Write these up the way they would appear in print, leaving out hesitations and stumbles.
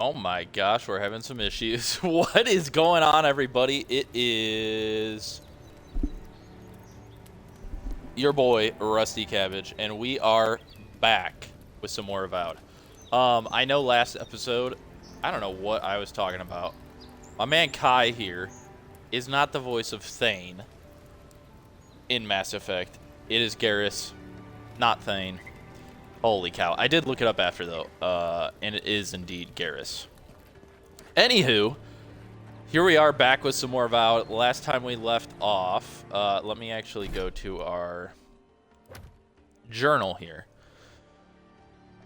Oh my gosh, we're having some issues. What is going on, everybody? It is your boy, Rusty Cabbage, and we are back with some more Avowed. I know last episode, I don't know what I was talking about. My man Kai here is not the voice of Thane in Mass Effect. It is Garrus, not Thane. Holy cow. I did look it up after, though, and it is indeed Garrus. Anywho, here we are back with some more Avowed. Last time we left off, let me actually go to our journal here.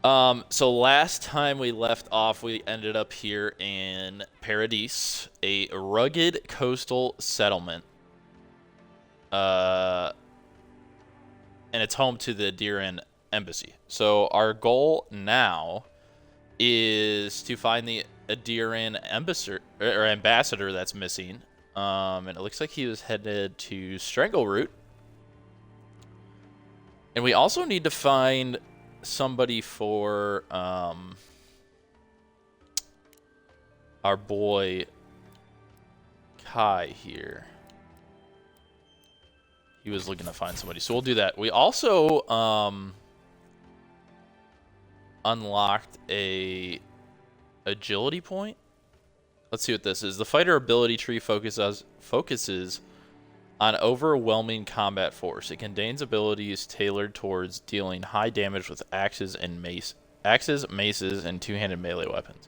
So last time we left off, we ended up here in Paradise, a rugged coastal settlement. And it's home to the Diran Embassy. So our goal now is to find the Diran ambassador that's missing. And it looks like he was headed to Strangleroot. And we also need to find somebody for our boy Kai here. He was looking to find somebody, so we'll do that. We also unlocked a agility point. Let's see what this is. The fighter ability tree focuses on overwhelming combat force. It contains abilities tailored towards dealing high damage with axes, maces, and two-handed melee weapons.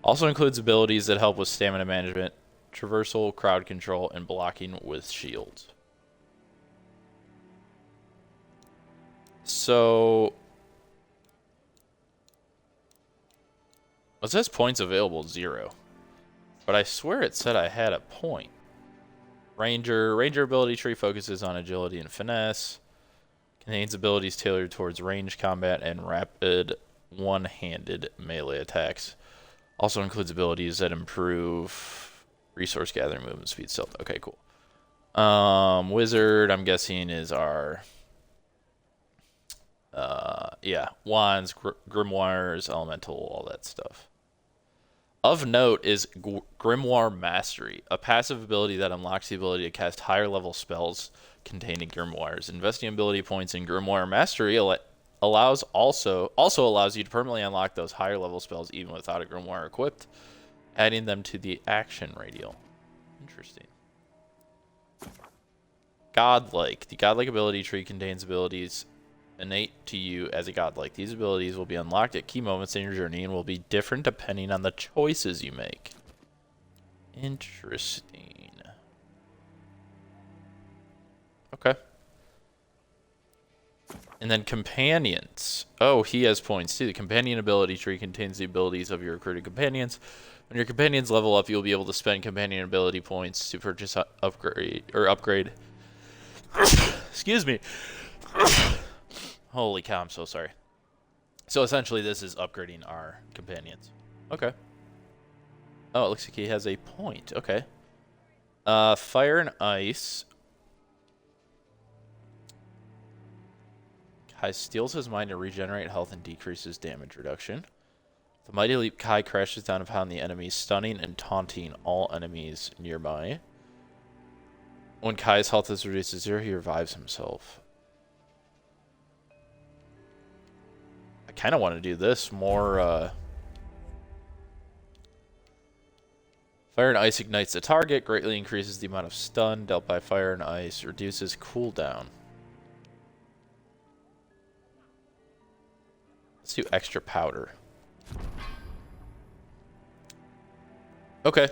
Also includes abilities that help with stamina management, traversal, crowd control, and blocking with shields. So it says points available 0, but I swear it said I had a point. Ranger ability tree focuses on agility and finesse. Contains abilities tailored towards range combat and rapid one-handed melee attacks. Also includes abilities that improve resource gathering, movement speed, stealth. Okay, cool. Wizard, I'm guessing, is our wands, grimoires, elemental, all that stuff. Of note is Grimoire Mastery, a passive ability that unlocks the ability to cast higher level spells containing grimoires. Investing ability points in Grimoire Mastery also allows you to permanently unlock those higher level spells even without a grimoire equipped, adding them to the action radial. Interesting. Godlike. The Godlike ability tree contains abilities innate to you as a godlike. These abilities will be unlocked at key moments in your journey and will be different depending on the choices you make. Interesting. Okay. And then companions. Oh, he has points too. The companion ability tree contains the abilities of your recruited companions. When your companions level up, you'll be able to spend companion ability points to purchase upgrade. Excuse me. Holy cow, I'm so sorry. So essentially this is upgrading our companions. Okay. Oh, it looks like he has a point. Okay. Fire and ice. Kai steals his mind to regenerate health and decreases damage reduction. The Mighty Leap, Kai crashes down upon the enemy, stunning and taunting all enemies nearby. When Kai's health is reduced to 0, he revives himself. I kind of want to do this more. Fire and ice ignites the target, greatly increases the amount of stun dealt by fire and ice, reduces cooldown. Let's do extra powder. Okay.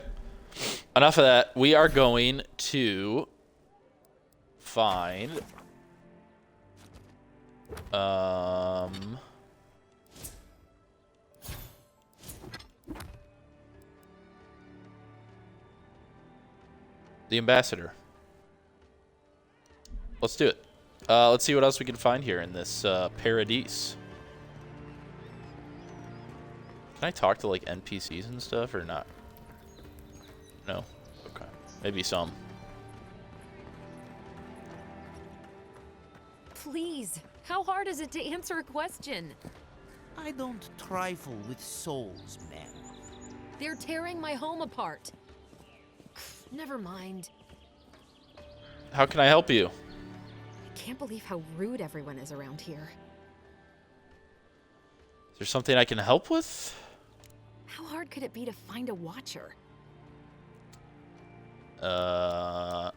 Enough of that. We are going to find the ambassador. Let's do it. Let's see what else we can find here in this Paradise. Can I talk to like NPCs and stuff or not? No? Okay. Maybe some. Please, how hard is it to answer a question? I don't trifle with souls, man. They're tearing my home apart. Never mind. How can I help you? I can't believe how rude everyone is around here. Is there something I can help with? How hard could it be to find a watcher? I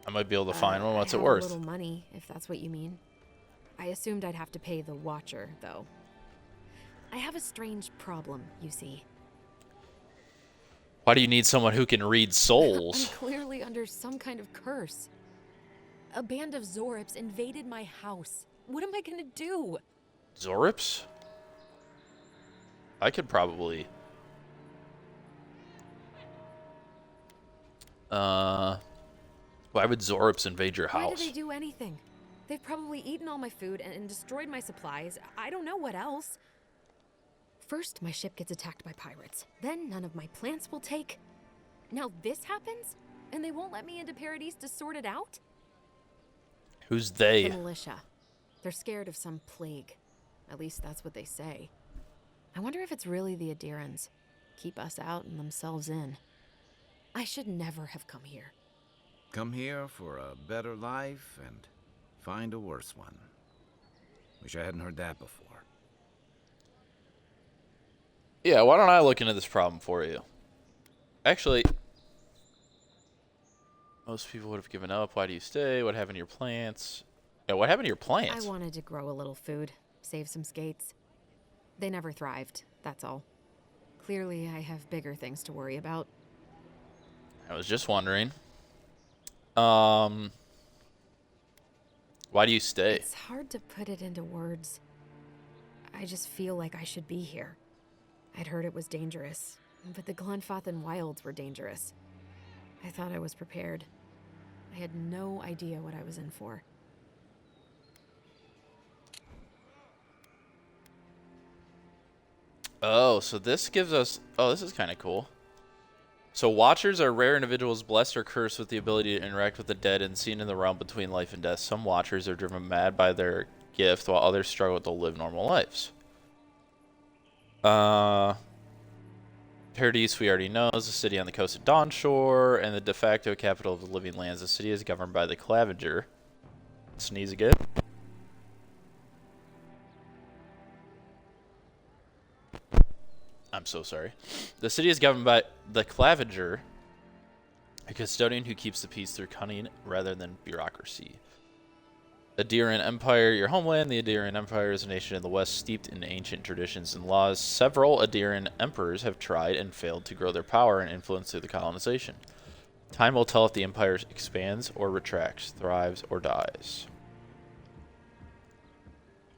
might be able to find one. What's it I worth? have a little money, if that's what you mean. I assumed I'd have to pay the watcher, though. I have a strange problem, you see. Why do you need someone who can read souls? I'm clearly under some kind of curse. A band of Zorips invaded my house. What am I gonna do? Zorips? I could probably... Why would Zorips invade your house? Why did they do anything? They've probably eaten all my food and destroyed my supplies. I don't know what else. First, my ship gets attacked by pirates. Then none of my plants will take. Now this happens? And they won't let me into Paradise to sort it out? Who's they? The militia. They're scared of some plague. At least that's what they say. I wonder if it's really the Adirans. Keep us out and themselves in. I should never have come here. Come here for a better life and find a worse one. Wish I hadn't heard that before. Yeah, why don't I look into this problem for you? Actually, most people would have given up. Why do you stay? What happened to your plants? Yeah, what happened to your plants? I wanted to grow a little food, save some skates. They never thrived, that's all. Clearly, I have bigger things to worry about. I was just wondering. Why do you stay? It's hard to put it into words. I just feel like I should be here. I'd heard it was dangerous, but the Glenfathan wilds were dangerous. I thought I was prepared. I had no idea what I was in for. Oh, so this gives us... Oh, this is kind of cool. So Watchers are rare individuals blessed or cursed with the ability to interact with the dead and seen in the realm between life and death. Some Watchers are driven mad by their gift, while others struggle to live normal lives. Paradise, we already know, is a city on the coast of Dawnshore, and the de facto capital of the living lands. The city is governed by the Clavenger. Sneeze again. I'm so sorry. The city is governed by the Clavenger, a custodian who keeps the peace through cunning rather than bureaucracy. Adiran Empire, your homeland. The Adiran Empire is a nation in the west steeped in ancient traditions and laws. Several Adiran emperors have tried and failed to grow their power and influence through the colonization. Time will tell if the empire expands or retracts, thrives or dies.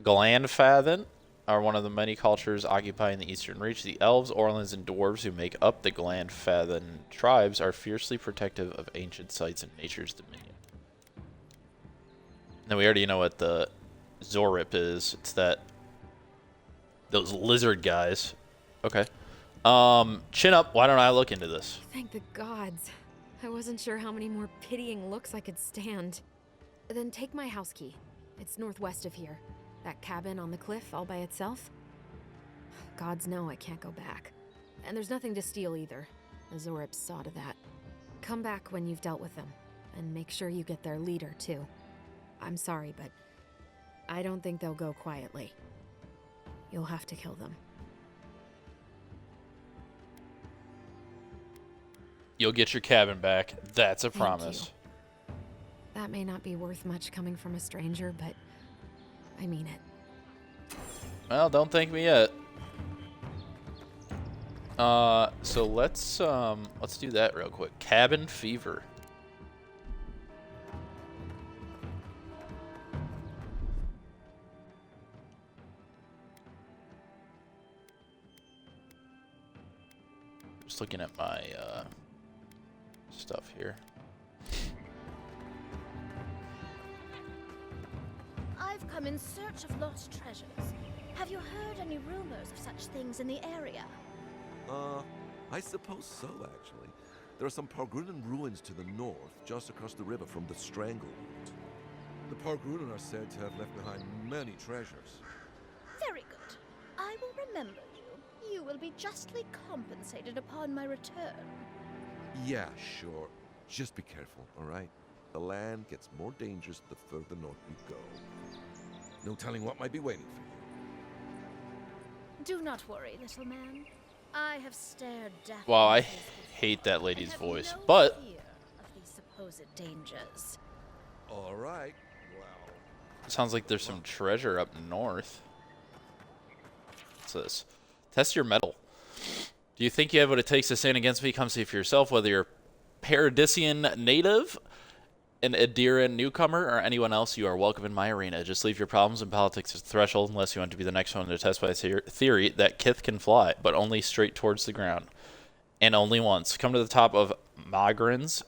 Glenfathan are one of the many cultures occupying the Eastern Reach. The elves, orlins, and dwarves who make up the Glenfathan tribes are fiercely protective of ancient sites and nature's dominion. Now we already know what the Zorip is. It's those lizard guys. Okay. Chin up. Why don't I look into this? Thank the gods. I wasn't sure how many more pitying looks I could stand. Then take my house key. It's northwest of here. That cabin on the cliff all by itself. Gods know I can't go back. And there's nothing to steal either. The Zorips saw to that. Come back when you've dealt with them. And make sure you get their leader, too. I'm sorry, but I don't think they'll go quietly. You'll have to kill them. You'll get your cabin back. That's a Thank promise. you. That may not be worth much coming from a stranger, but I mean it. Well, don't thank me yet. So let's do that real quick. Cabin fever. Just looking at my stuff here. I've come in search of lost treasures. Have you heard any rumors of such things in the area? I suppose so, actually. There are some Pargrunan ruins to the north, just across the river from the Strangleroot. The Pargrunen are said to have left behind many treasures. Very good. I will remember you. You will be justly compensated upon my return. Yeah, sure. Just be careful, all right? The land gets more dangerous the further north you go. No telling what might be waiting for you. Do not worry, little man. I have stared death. Wow, I in the face before. hate that I lady's have voice, no but fear of these supposed dangers. All right. Well, sounds like there's some treasure up north. What's this? Test your metal. Do you think you have what it takes to stand against me? Come see for yourself, whether you're Paradisian native, an Adiran newcomer, or anyone else. You are welcome in my arena. Just leave your problems and politics at the threshold unless you want to be the next one to test my theory that Kith can fly, but only straight towards the ground. And only once. Come to the top of Magrin's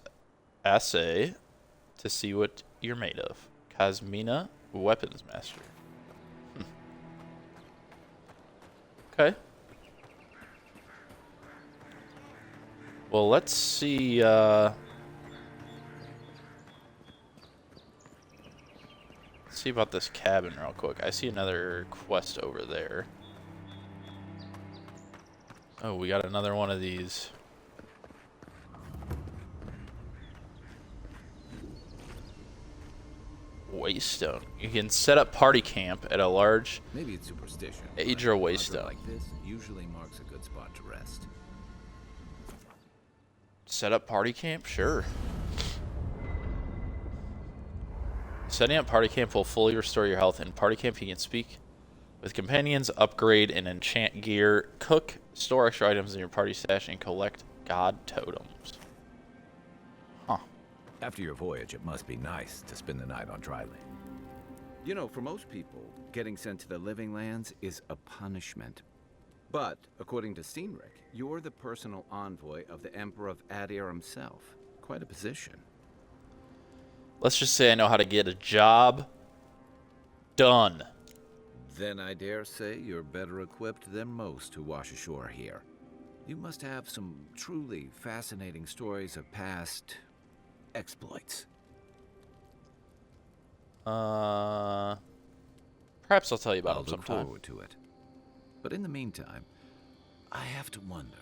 essay to see what you're made of. Kazmina, Weapons Master. Okay. Well, let's see, let's see about this cabin real quick. I see another quest over there. Oh, we got another one of these. Waystone. You can set up party camp at a large Maybe it's superstition. Age but or a Waystone. like this usually marks a good spot to rest. Set up party camp? Sure. Setting up party camp will fully restore your health. In party camp, you can speak with companions, upgrade and enchant gear, cook, store extra items in your party stash, and collect god totems. Huh. After your voyage, it must be nice to spend the night on dry land. You know, for most people, getting sent to the living lands is a punishment. But, according to Steenrick, you're the personal envoy of the Emperor of Adir himself. Quite a position. Let's just say I know how to get a job done. Then I dare say you're better equipped than most who wash ashore here. You must have some truly fascinating stories of past exploits. Perhaps I'll tell you about I'll them look sometime. forward to it. But in the meantime, I have to wonder,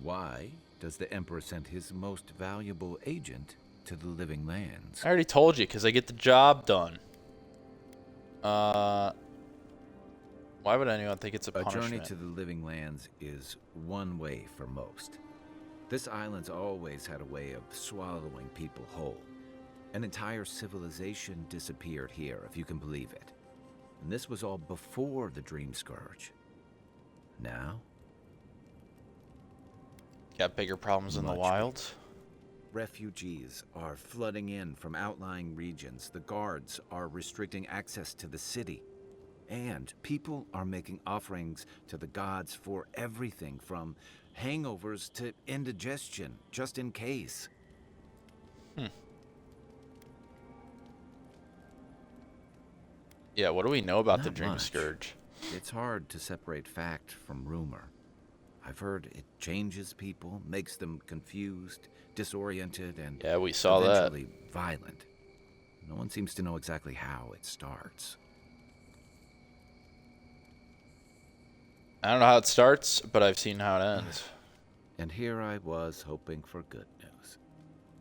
why does the Emperor send his most valuable agent to the living lands? I already told you, because I get the job done. Why would anyone think it's a punishment? Journey to the living lands is one way for most. This island's always had a way of swallowing people whole. An entire civilization disappeared here, if you can believe it. And this was all before the Dream Scourge. Now? Got bigger problems in the Much wild. Refugees are flooding in from outlying regions. The guards are restricting access to the city. And people are making offerings to the gods for everything from hangovers to indigestion, just in case. Yeah, what do we know about the Not Dream much. Scourge? It's hard to separate fact from rumor. I've heard it changes people, makes them confused, disoriented, and Yeah, we saw that. eventually violent. No one seems to know exactly how it starts. I don't know how it starts, but I've seen how it ends. And here I was hoping for good news.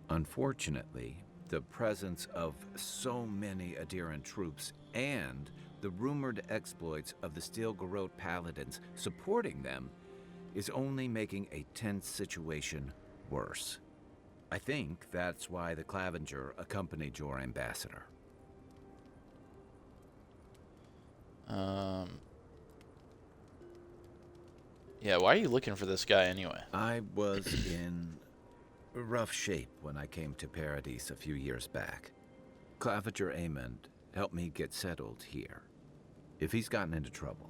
Unfortunately, the presence of so many Adiran troops and the rumored exploits of the Steel Garrote Paladins supporting them is only making a tense situation worse. I think that's why the Clavenger accompanied your ambassador. Yeah, why are you looking for this guy anyway? I was in rough shape when I came to Paradise a few years back. Clavenger Amond helped me get settled here. If he's gotten into trouble,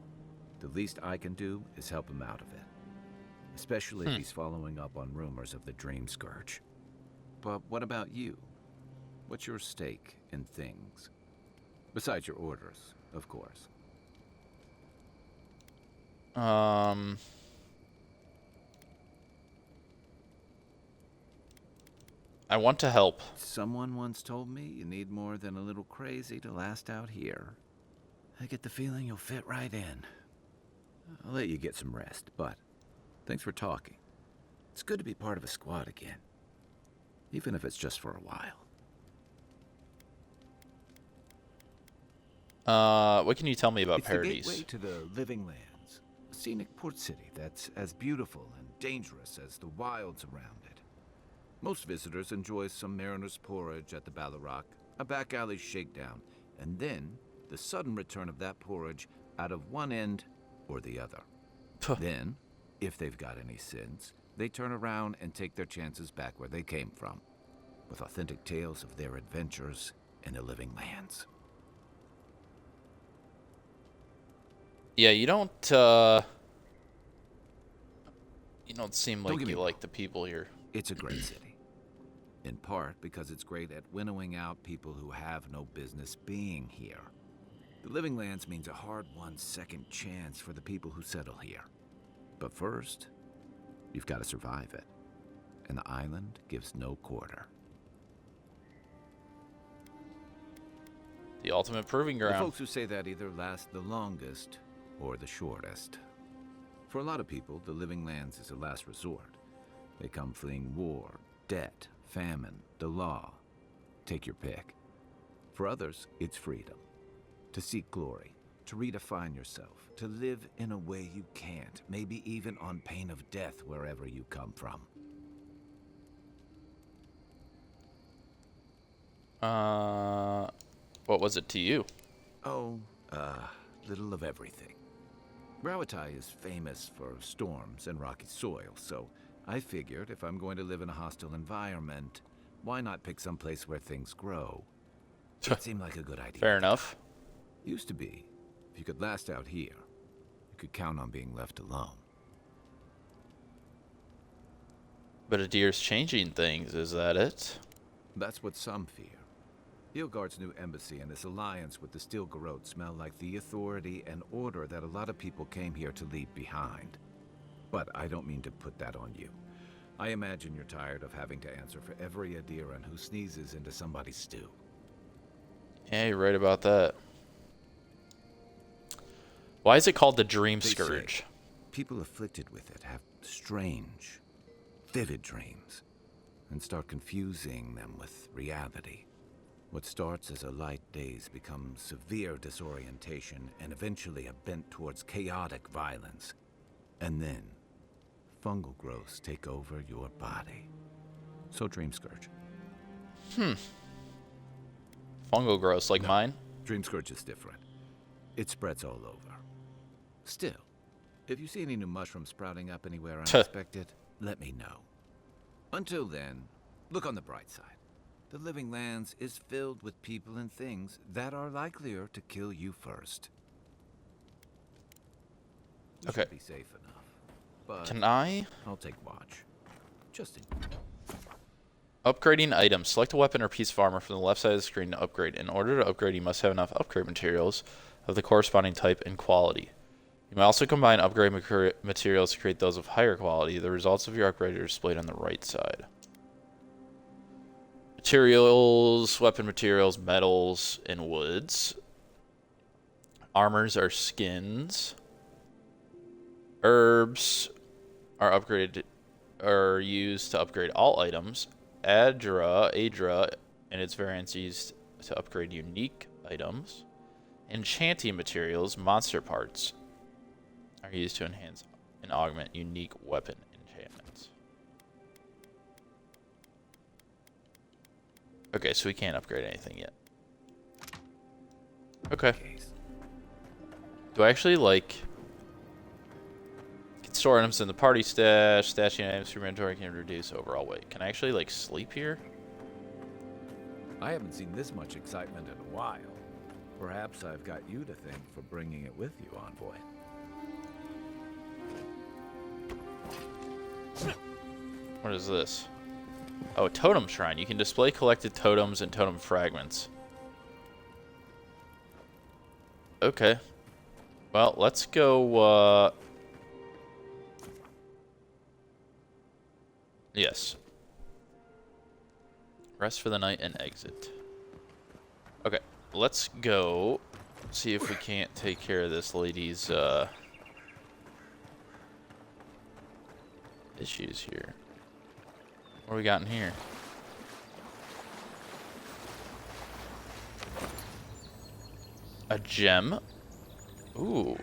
the least I can do is help him out of it. Especially if he's following up on rumors of the Dream Scourge. But what about you? What's your stake in things? Besides your orders, of course. I want to help. Someone once told me you need more than a little crazy to last out here. I get the feeling you'll fit right in. I'll let you get some rest, but thanks for talking. It's good to be part of a squad again, even if it's just for a while. What can you tell me about It's Paradise? the gateway to the Living Lands, a scenic port city that's as beautiful and dangerous as the wilds around it. Most visitors enjoy some mariner's porridge at the Ballarrock, a back alley shakedown, and then the sudden return of that porridge out of one end or the other. Then, if they've got any sense, they turn around and take their chances back where they came from, with authentic tales of their adventures in the Living Lands. Yeah, you don't seem like you like the people here. It's a great city. In part because it's great at winnowing out people who have no business being here. The Living Lands means a hard-won second chance for the people who settle here. But first, you've got to survive it. And the island gives no quarter. The ultimate proving The ground. folks who say that either last the longest or the shortest. For a lot of people, the Living Lands is a last resort. They come fleeing war, debt, famine, the law. Take your pick. For others, it's freedom. To seek glory, to redefine yourself, to live in a way you can't, maybe even on pain of death wherever you come from. What was it to you? Oh, little of everything. Rawatai is famous for storms and rocky soil, so I figured if I'm going to live in a hostile environment, why not pick some place where things grow? It seemed like a good idea. Fair enough. Used to be. If you could last out here, you could count on being left alone. But Adir's changing things, is that it? That's what some fear. Hilgard's new embassy and his alliance with the Steel Garrote smell like the authority and order that a lot of people came here to leave behind. But I don't mean to put that on you. I imagine you're tired of having to answer for every Adiran who sneezes into somebody's stew. Yeah, you're right about that. Why is it called the Dream They Scourge? say people afflicted with it have strange, vivid dreams and start confusing them with reality. What starts as a light daze becomes severe disorientation and eventually a bent towards chaotic violence. And then, fungal growths take over your body. So Dream Scourge. Fungal growths like mine? Dream Scourge is different. It spreads all over. Still, if you see any new mushrooms sprouting up anywhere unexpected, let me know. Until then, look on the bright side. The Living Lands is filled with people and things that are likelier to kill you first. You Okay. should be safe enough. But Can I? I'll take watch. Just in Upgrading items. Select a weapon or piece of armor from the left side of the screen to upgrade. In order to upgrade, you must have enough upgrade materials of the corresponding type and quality. You may also combine upgrade materials to create those of higher quality. The results of your upgrade are displayed on the right side. Materials, weapon materials, metals, and woods. Armors are skins. Herbs are used to upgrade all items. Adra, and its variants used to upgrade unique items. Enchanting materials, monster parts, are used to enhance and augment unique weapon enchantments. Okay, so we can't upgrade anything yet. Okay. case. Do I actually can store items in the party stash, stashing items from inventory can reduce overall weight. Can I actually sleep here? I haven't seen this much excitement in a while. Perhaps I've got you to thank for bringing it with you, Envoy. What is this? Oh, a totem shrine. You can display collected totems and totem fragments. Okay. Well, let's go, yes. Rest for the night and exit. Okay, let's go see if we can't take care of this lady's issues here. What do we got in here? A gem. Ooh.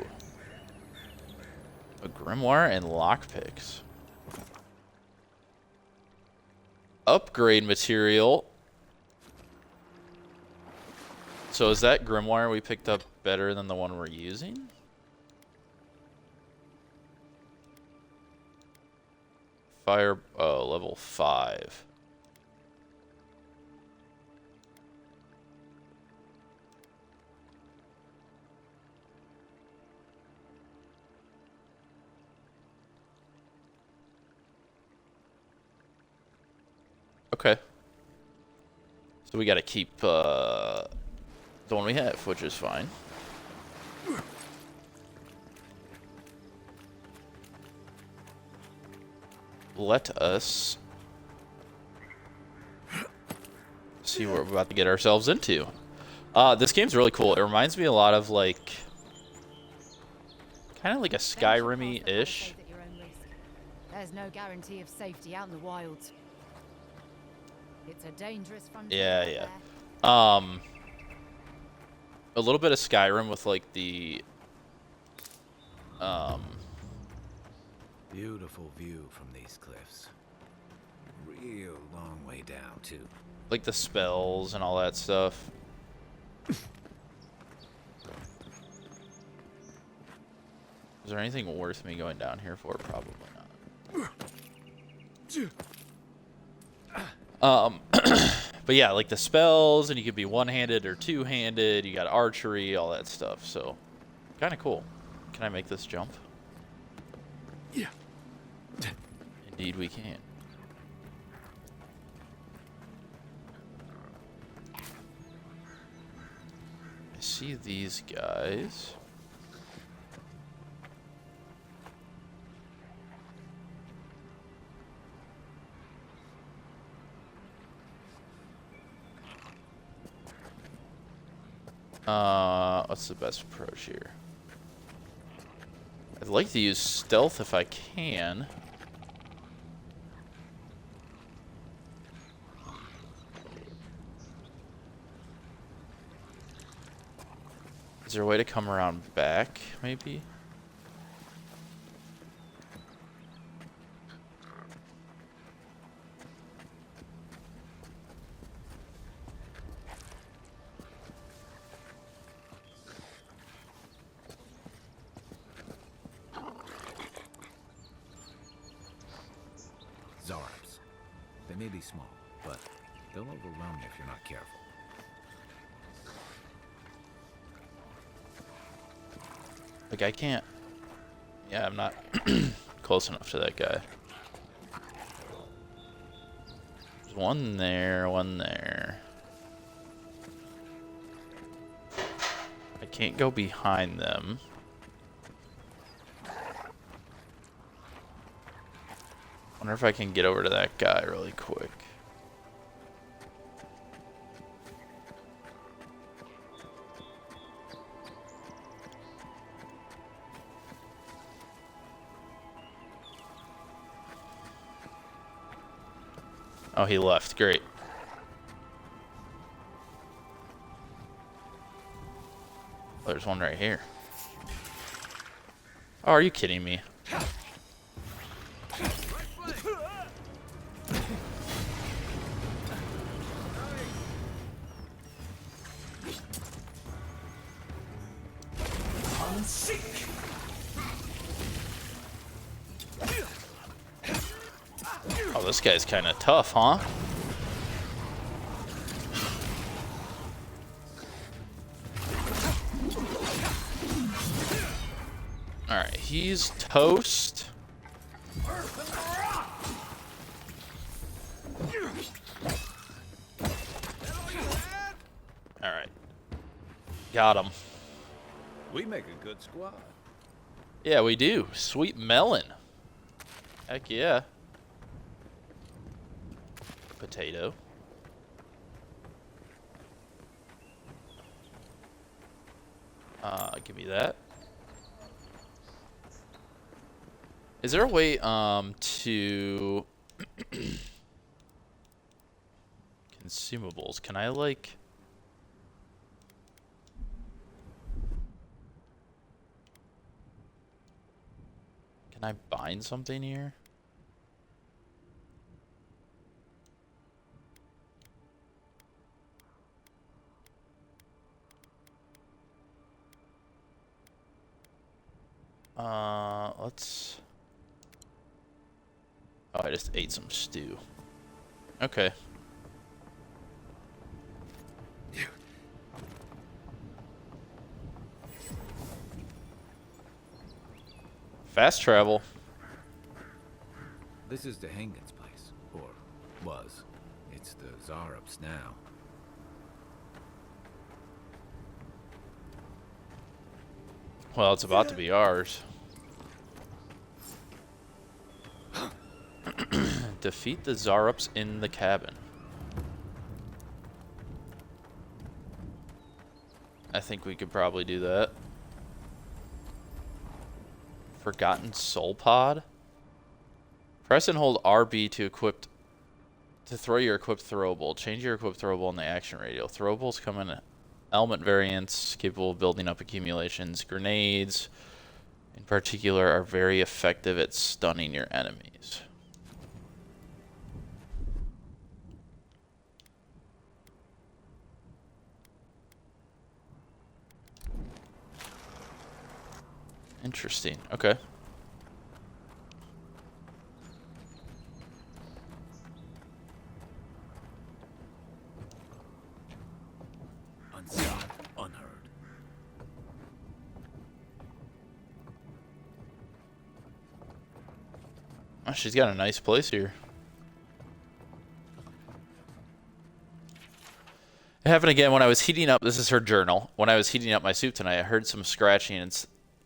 A grimoire and lockpicks. Upgrade material. So is that grimoire we picked up better than the one we're using? Fire, oh, level 5. Okay. So we gotta keep the one we have, which is fine. Let us see what we're about to get ourselves into. This game's really cool. It reminds me a lot of like, kind of like a Skyrim-y-ish. There's no guarantee of safety out in the wilds. It's a dangerous frontier. Yeah, yeah. A little bit of Skyrim with like the Beautiful view from these cliffs. Real long way down, too. like the spells and all that stuff. Is there anything worth me going down here for? Probably not. But yeah, like the spells, and you could be one-handed or two-handed. You got archery, all that stuff. So, kind of cool. Can I make this jump? Yeah. Indeed, we can. I see these guys. What's the best approach here? I'd like to use stealth if I can. Is there a way to come around back, maybe? Zarbs. They may be small, but they'll overwhelm you if you're not careful. Like, I can't... Yeah, I'm not close enough to that guy. There's one there, one there. I can't go behind them. Wonder if I can get over to that guy really quick. Oh, he left. Great. Oh, there's one right here. Oh, are you kidding me? Oh, this guy's kind of tough, huh? Alright, he's toast. Alright. Got him. We make a good squad. Yeah, we do. Sweet melon. Heck yeah. Potato. Give me that. Is there a way to consumables? Can I like can I bind something here? Let's... Oh, I just ate some stew. Okay. Fast travel. This is the Hangen's place, or was. It's the Zarup's now. Well, it's about to be ours. Defeat the Zarups in the cabin. I think we could probably do that. Forgotten Soul Pod. Press and hold RB to throw your equipped throwable. Change your equipped throwable in the action radial. Throwables come in element variants capable of building up accumulations. Grenades, in particular, are very effective at stunning your enemies. Interesting. Okay. Unsought, unheard. Oh, she's got a nice place here. It happened again when I was heating up. This is her journal. When I was heating up my soup tonight, I heard some scratching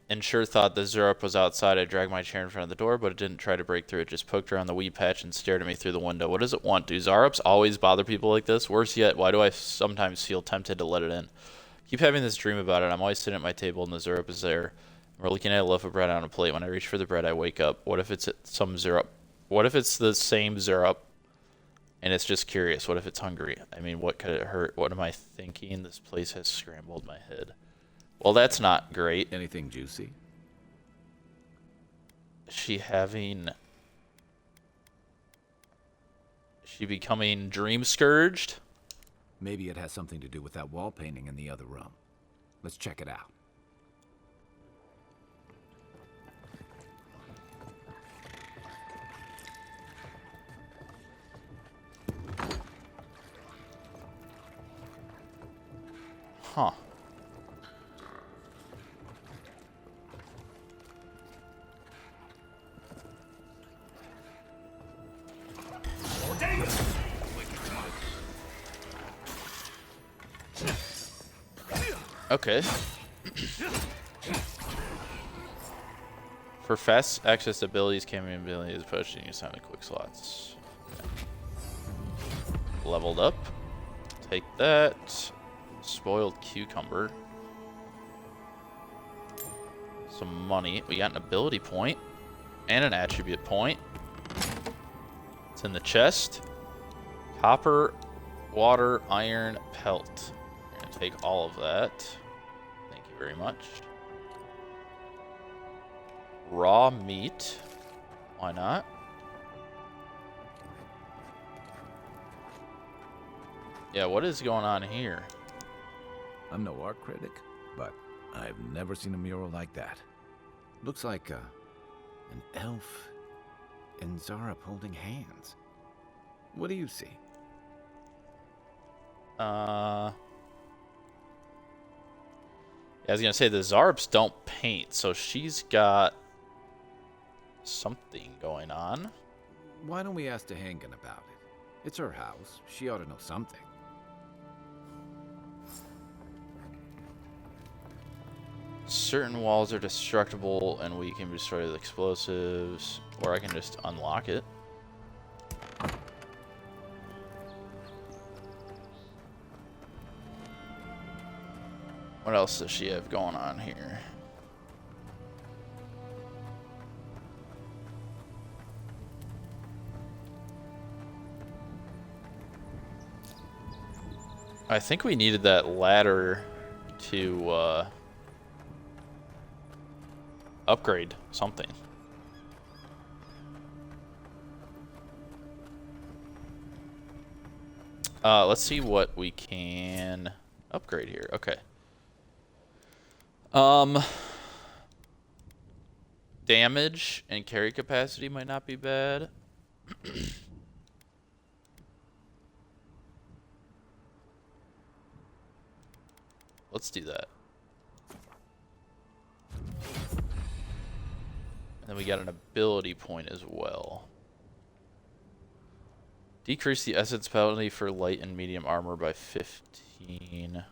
and sure thought the Zarup was outside. I dragged my chair in front of the door, but it didn't try to break through. It just poked around the wee patch and stared at me through the window. What does it want? Do Zarups always bother people like this? Worse yet, why do I sometimes feel tempted to let it in? Keep having this dream about it. I'm always sitting at my table and the Zarup is there. We're looking at a loaf of bread on a plate. When I reach for the bread, I wake up. What if it's some Zarup? What if it's the same Zarup and it's just curious? What if it's hungry? I mean, what could it hurt? What am I thinking? This place has scrambled my head. Well, that's not great. Anything juicy? She becoming dream scourged? Maybe it has something to do with that wall painting in the other room. Let's check it out. Huh. Okay. For fast access to abilities, camping abilities, pushing, use time to quick slots. Okay. Leveled up. Take that. Spoiled cucumber. Some money. We got an ability point and an attribute point. It's in the chest. Copper, water, iron, pelt. We're gonna take all of that. Thank you very much. Raw meat. Why not? Yeah, what is going on here? I'm no art critic, but I've never seen a mural like that. Looks like an elf and Zarup holding hands. What do you see? Yeah, I was gonna say the Zarups don't paint, so she's got something going on. Why don't we ask Hangen about it? It's her house. She ought to know something. Certain walls are destructible and we can destroy the explosives, or I can just unlock it. What else does she have going on here? I think we needed that ladder to upgrade something. Let's see what we can upgrade here. Okay. Damage and carry capacity might not be bad. Let's do that. And then we got an ability point as well. Decrease the essence penalty for light and medium armor by 15.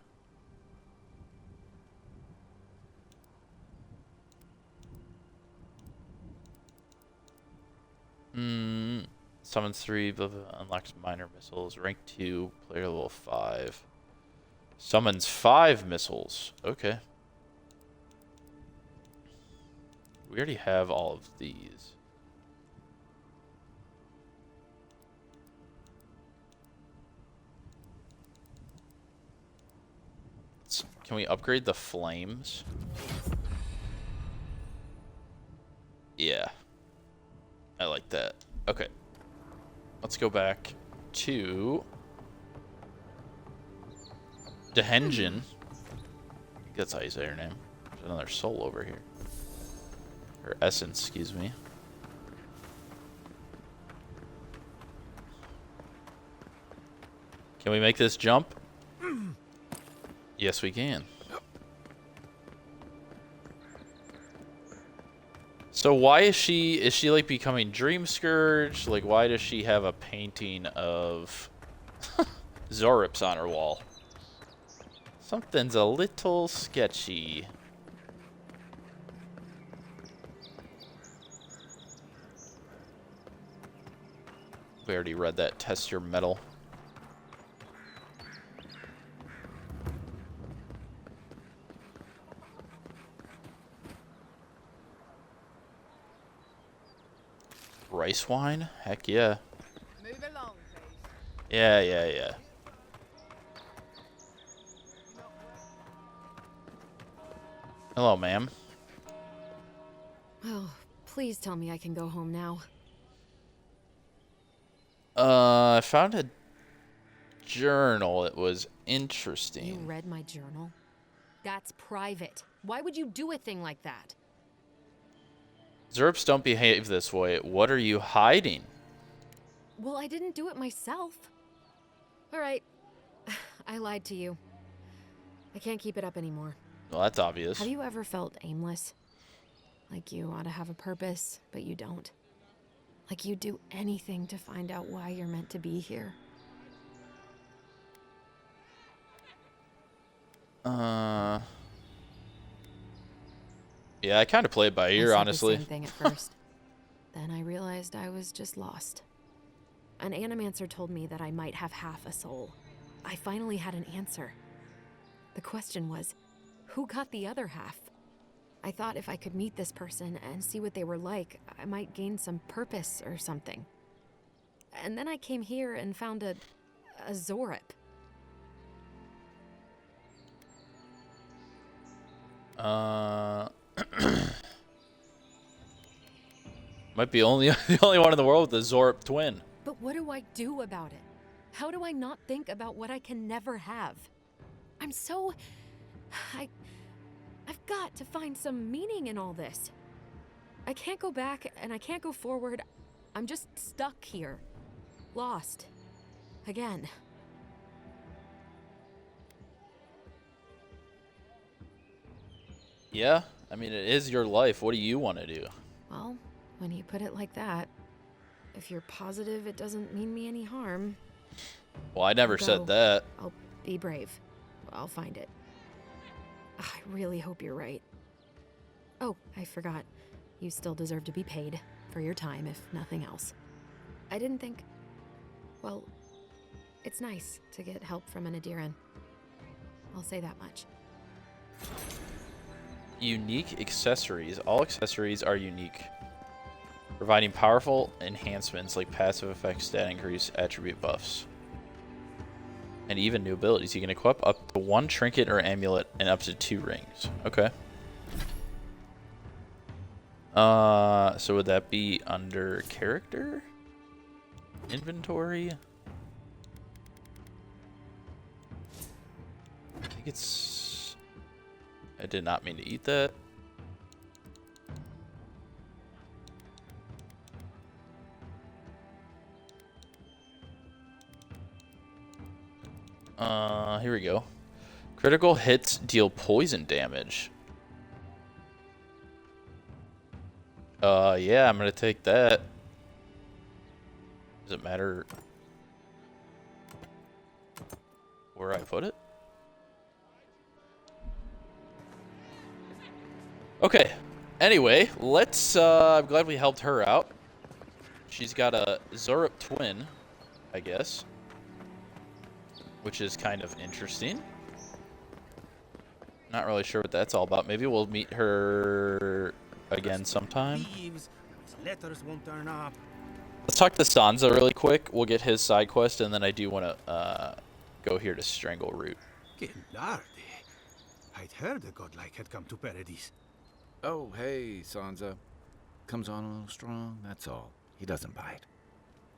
Summons 3, blah, blah, unlocks minor missiles. Rank 2, player level 5. Summons 5 missiles. Okay. We already have all of these. Can we upgrade the flames? Yeah. I like that. Okay. Let's go back to Dehenjin. I think that's how you say her name. There's another soul over here. Or essence, excuse me. Can we make this jump? Yes, we can. So why is she like becoming Dream Scourge? Like, why does she have a painting of Zorips on her wall? Something's a little sketchy. We already read that. Test your metal. Rice wine? Heck yeah. Move along, please. Yeah. Hello, ma'am. Oh, please tell me I can go home now. I found a journal. It was You interesting. read my journal? That's private. Why would you do a thing like that? Zerps don't behave this way. What are you hiding? Well, I didn't do it myself. All right. I lied to you. I can't keep it up anymore. Well, that's obvious. Have you ever felt aimless? Like you ought to have a purpose, but you don't? Like you'd do anything to find out why you're meant to be here? Yeah, I kind of played by ear, I said honestly. the same thing at first. Then I realized I was just lost. An animancer told me that I might have half a soul. I finally had an answer. The question was, who got the other half? I thought if I could meet this person and see what they were like, I might gain some purpose or something. And then I came here and found a Zorip. Might be the only one in the world with a Zorip twin. But what do I do about it? How do I not think about what I can never have? I'm so... I've got to find some meaning in all this. I can't go back and I can't go forward. I'm just stuck here. Lost. Again. Yeah, I mean, it is your life. What do you want to do? Well, when you put it like that, if you're positive it doesn't mean me any harm, Well, I never said that. I'll be brave. I'll find it. I really hope you're right. Oh, I forgot. You still deserve to be paid for your time, if nothing else. I didn't think... Well, it's nice to get help from an Adiran. I'll say that much. Unique accessories. All accessories are unique, providing powerful enhancements like passive effects, stat increase, attribute buffs, and even new abilities. You can equip up to 1 trinket or amulet and up to 2 rings. Okay. So would that be under character? Inventory? I think it's... I did not mean to eat that. Here we go. Critical hits deal poison damage. Yeah, I'm gonna take that. Does it matter where I put it? Okay. Anyway, let's, I'm glad we helped her out. She's got a Zorup twin, I guess, which is kind of interesting. Not really sure what that's all about. Maybe we'll meet her again sometime. Letters won't turn up. Let's talk to Sansa really quick. We'll get his side quest, and then I do want to go here to strangle Root. Que larde. I'd heard a godlike had come to Paradise. Oh, hey, Sansa. Comes on a little strong, that's all. He doesn't bite.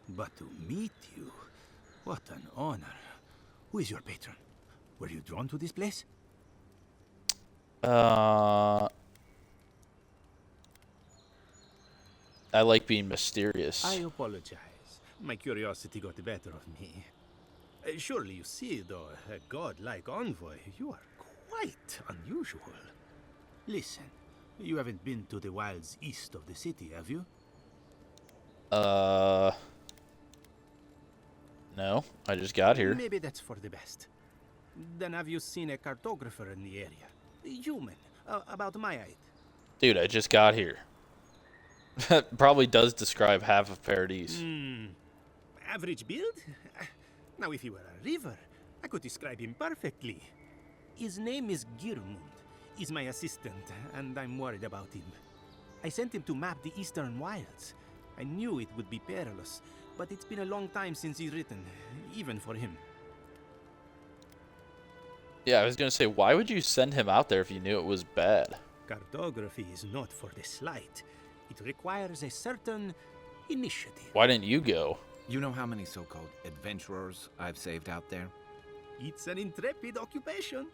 But to meet you, what an honor. Who is your patron? Were you drawn to this place? I like being mysterious. I apologize. My curiosity got the better of me. Surely you see, though, a godlike envoy, you are quite unusual. Listen, you haven't been to the wilds east of the city, have you? No, I just got here. Maybe that's for the best. Then have you seen a cartographer in the area? A human, about my height. Dude, I just got here. That probably does describe half of Paradise. Average build? Now, if he were a river, I could describe him perfectly. His name is Girmund. He's my assistant, and I'm worried about him. I sent him to map the eastern wilds. I knew it would be perilous, but it's been a long time since he's written, even for him. Yeah, I was gonna say, why would you send him out there if you knew it was bad? Cartography is not for the slight. It requires a certain initiative. Why didn't you go? You know how many so-called adventurers I've saved out there? It's an intrepid occupation.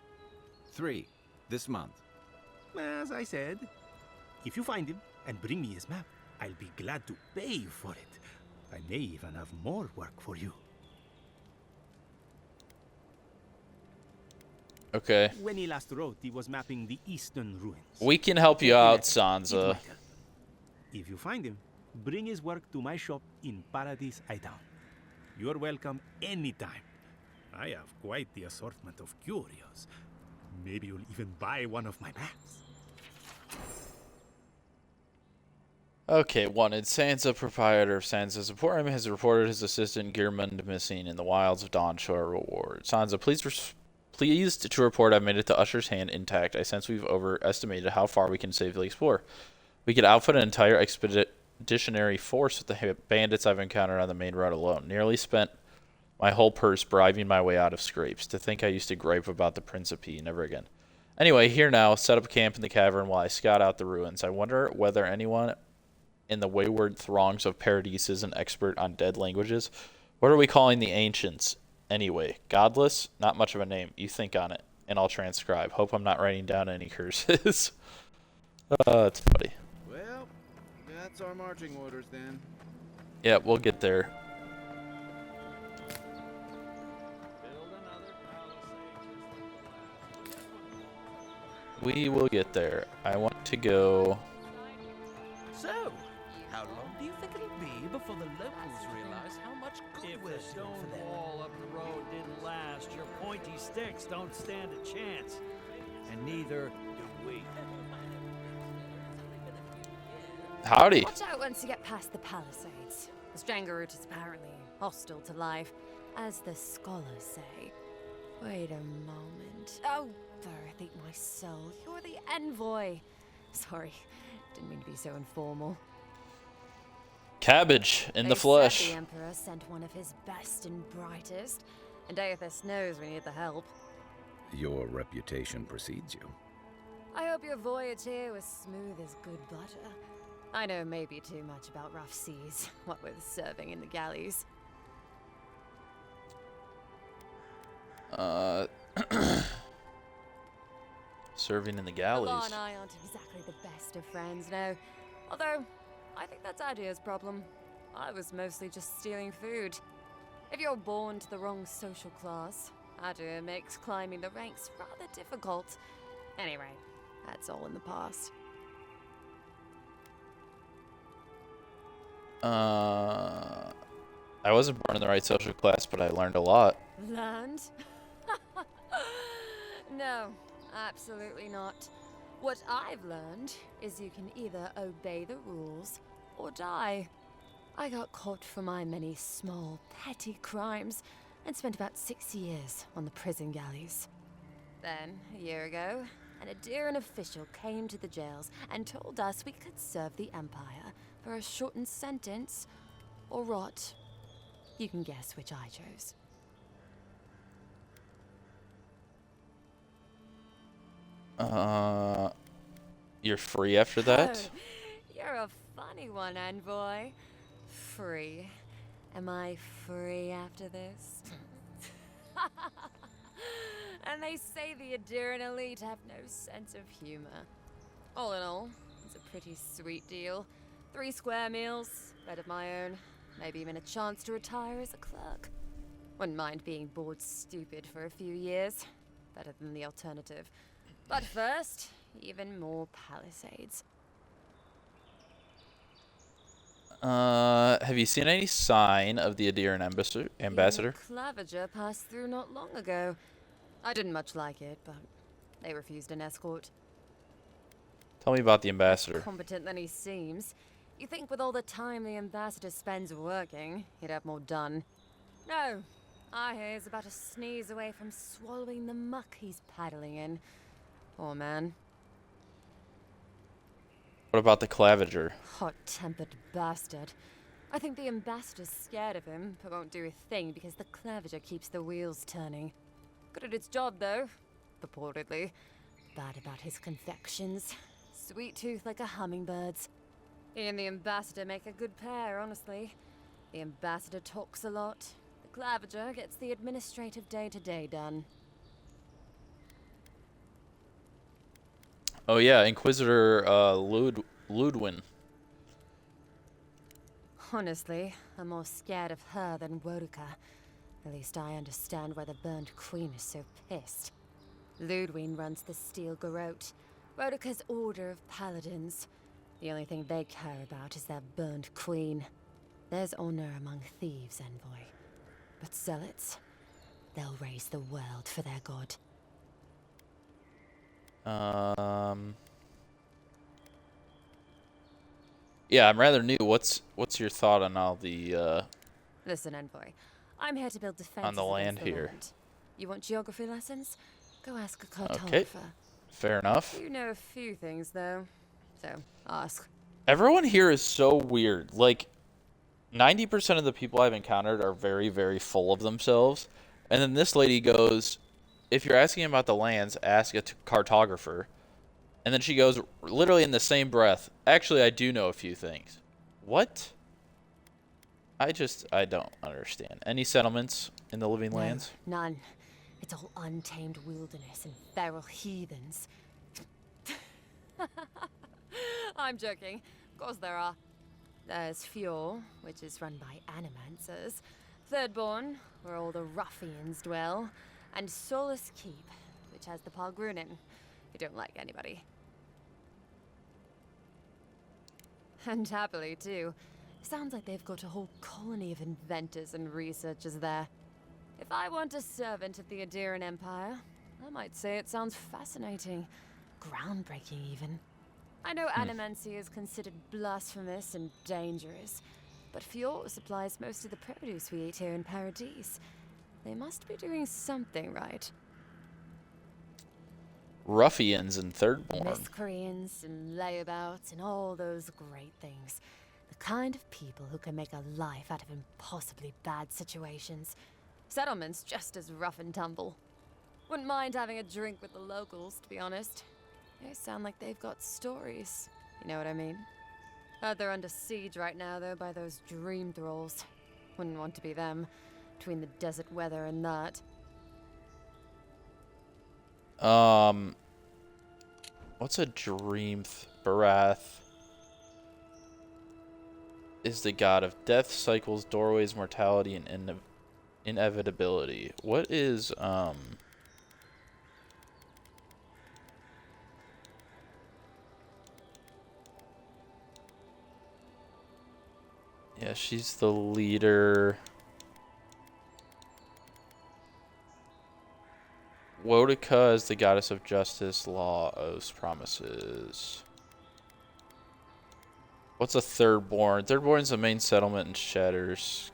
3 this month. As I said, if you find him and bring me his map, I'll be glad to pay you for it. I may even have more work for you. Okay. When he last wrote, he was mapping the eastern ruins. We can help you out, Sansa. If you find him, bring his work to my shop in Paradise Hideout. You're welcome anytime. I have quite the assortment of curios. Maybe you'll even buy one of my maps. Okay, wanted. Sansa, proprietor of Sansa's Emporium, has reported his assistant Girmund missing in the wilds of Dawnshore. Reward. Sansa, pleased to report I've made it to Usher's Hand intact. I sense we've overestimated how far we can safely explore. We could outfit an entire expeditionary force with the bandits I've encountered on the main road alone. Nearly spent my whole purse bribing my way out of scrapes. To think I used to gripe about the Principe. Never again. Anyway, here now, set up camp in the cavern while I scout out the ruins. I wonder whether anyone in the wayward throngs of Paradise is an expert on dead languages. What are we calling the ancients? Anyway, godless? Not much of a name. You think on it, and I'll transcribe. Hope I'm not writing down any curses. It's funny. Well, that's our marching orders then. Yeah, we'll get there. We will get there. I want to go... So, how long do you think it'll be before the locals realize how much good If we're the doing stone for them? wall up the road didn't last, your pointy sticks don't stand a chance. And neither do we. Howdy. Watch out once you get past the palisades. The Strangerroot is apparently hostile to life, as the scholars say. Wait a moment. Oh, there think my soul. You're the envoy. Sorry, didn't mean to be so informal. Cabbage in the They flesh. said the Emperor sent one of his best and brightest, and Aethys knows we need the help. Your reputation precedes you. I hope your voyage here was smooth as good butter. I know maybe too much about rough seas, what with serving in the galleys. Serving in the Law galleys. and I aren't exactly the best of friends, no. Although, I think that's Adia's problem. I was mostly just stealing food. If you're born to the wrong social class, Adia makes climbing the ranks rather difficult. Anyway, that's all in the past. I wasn't born in the right social class, but I learned a lot. Learned? No, absolutely not. What I've learned is you can either obey the rules or die. I got caught for my many small, petty crimes and spent about 6 years on the prison galleys. Then, a year ago, an Adiran official came to the jails and told us we could serve the Empire for a shortened sentence or rot. You can guess which I chose. You're free after that? Oh, you're a funny one, envoy. Free. Am I free after this? And they say the Adiran elite have no sense of humor. All in all, it's a pretty sweet deal. 3 square meals, bed of my own, maybe even a chance to retire as a clerk. Wouldn't mind being bored stupid for a few years. Better than the alternative. But first, even more palisades. Have you seen any sign of the Adiran ambassador? Clavager passed through not long ago. I didn't much like it, but they refused an escort. Tell me about the ambassador. Competent than he seems. You think with all the time the ambassador spends working, he'd have more done. No, I hear he's about a sneeze away from swallowing the muck he's paddling in. Poor man. What about the Clavager? Hot-tempered bastard. I think the ambassador's scared of him, but won't do a thing because the Clavager keeps the wheels turning. Good at its job, though. Purportedly. Bad about his confections. Sweet tooth like a hummingbird's. He and the ambassador make a good pair, honestly. The ambassador talks a lot. The Clavager gets the administrative day-to-day done. Oh yeah, Inquisitor Ludwin. Honestly, I'm more scared of her than Woduka. At least I understand why the Burned Queen is so pissed. Ludwin runs the Steel Garrote, Woduka's order of paladins. The only thing they care about is their Burned Queen. There's honor among thieves, envoy. But zealots, they'll raise the world for their god. Yeah, I'm rather new. What's your thought on all the Listen, envoy. I'm here to build defenses on the land against the here? land. You want geography lessons? Go ask a cartographer. Okay, fair enough. You know a few things, though. So, ask. Everyone here is so weird. Like, 90% of the people I've encountered are very, very full of themselves. And then this lady goes, if you're asking about the lands, ask a cartographer. And then she goes, literally in the same breath, actually, I do know a few things. What? I don't understand. Any settlements in the living lands? None. It's all untamed wilderness and feral heathens. I'm joking. Of course there are. There's Fjord, which is run by animancers. Thirdborn, where all the ruffians dwell. And Solus Keep, which has the Palgrunin, who don't like anybody. And happily, too. Sounds like they've got a whole colony of inventors and researchers there. If I want a servant of the Adiran Empire, I might say it sounds fascinating. Groundbreaking, even. I know animancy is considered blasphemous and dangerous, but Fjord supplies most of the produce we eat here in Paradise. They must be doing something right. Ruffians and Thirdborn. Miscreants and layabouts and all those great things. The kind of people who can make a life out of impossibly bad situations. Settlements just as rough and tumble. Wouldn't mind having a drink with the locals, to be honest. They sound like they've got stories. You know what I mean? Heard they're under siege right now, though, by those dream thralls. Wouldn't want to be them, between the desert weather and that. What's a dream? Barath is the god of death, cycles, doorways, mortality, and inevitability. What is, yeah, she's the leader. Wotica is the goddess of justice, law, oaths, promises. What's a Thirdborn? Thirdborn is the main settlement in Shatters.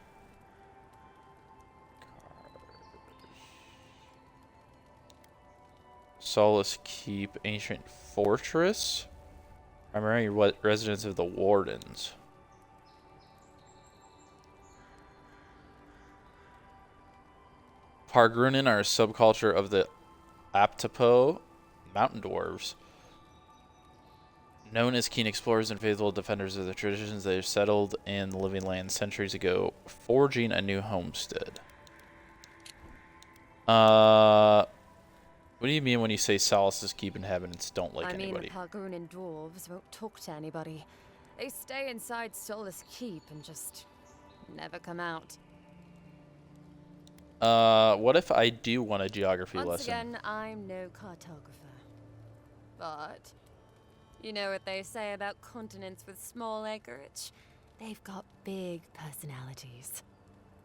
Solace Keep, ancient fortress. Primary residence of the Wardens. Pargrunin are a subculture of the Aptapo mountain dwarves. Known as keen explorers and faithful defenders of the traditions they settled in the living land centuries ago, forging a new homestead. What do you mean when you say Solace's Keep inhabitants don't like anybody? I mean, the Pargrunin dwarves won't talk to anybody. They stay inside Solace Keep and just never come out. What if I do want a geography lesson? Once again, I'm no cartographer. But you know what they say about continents with small acreage? They've got big personalities.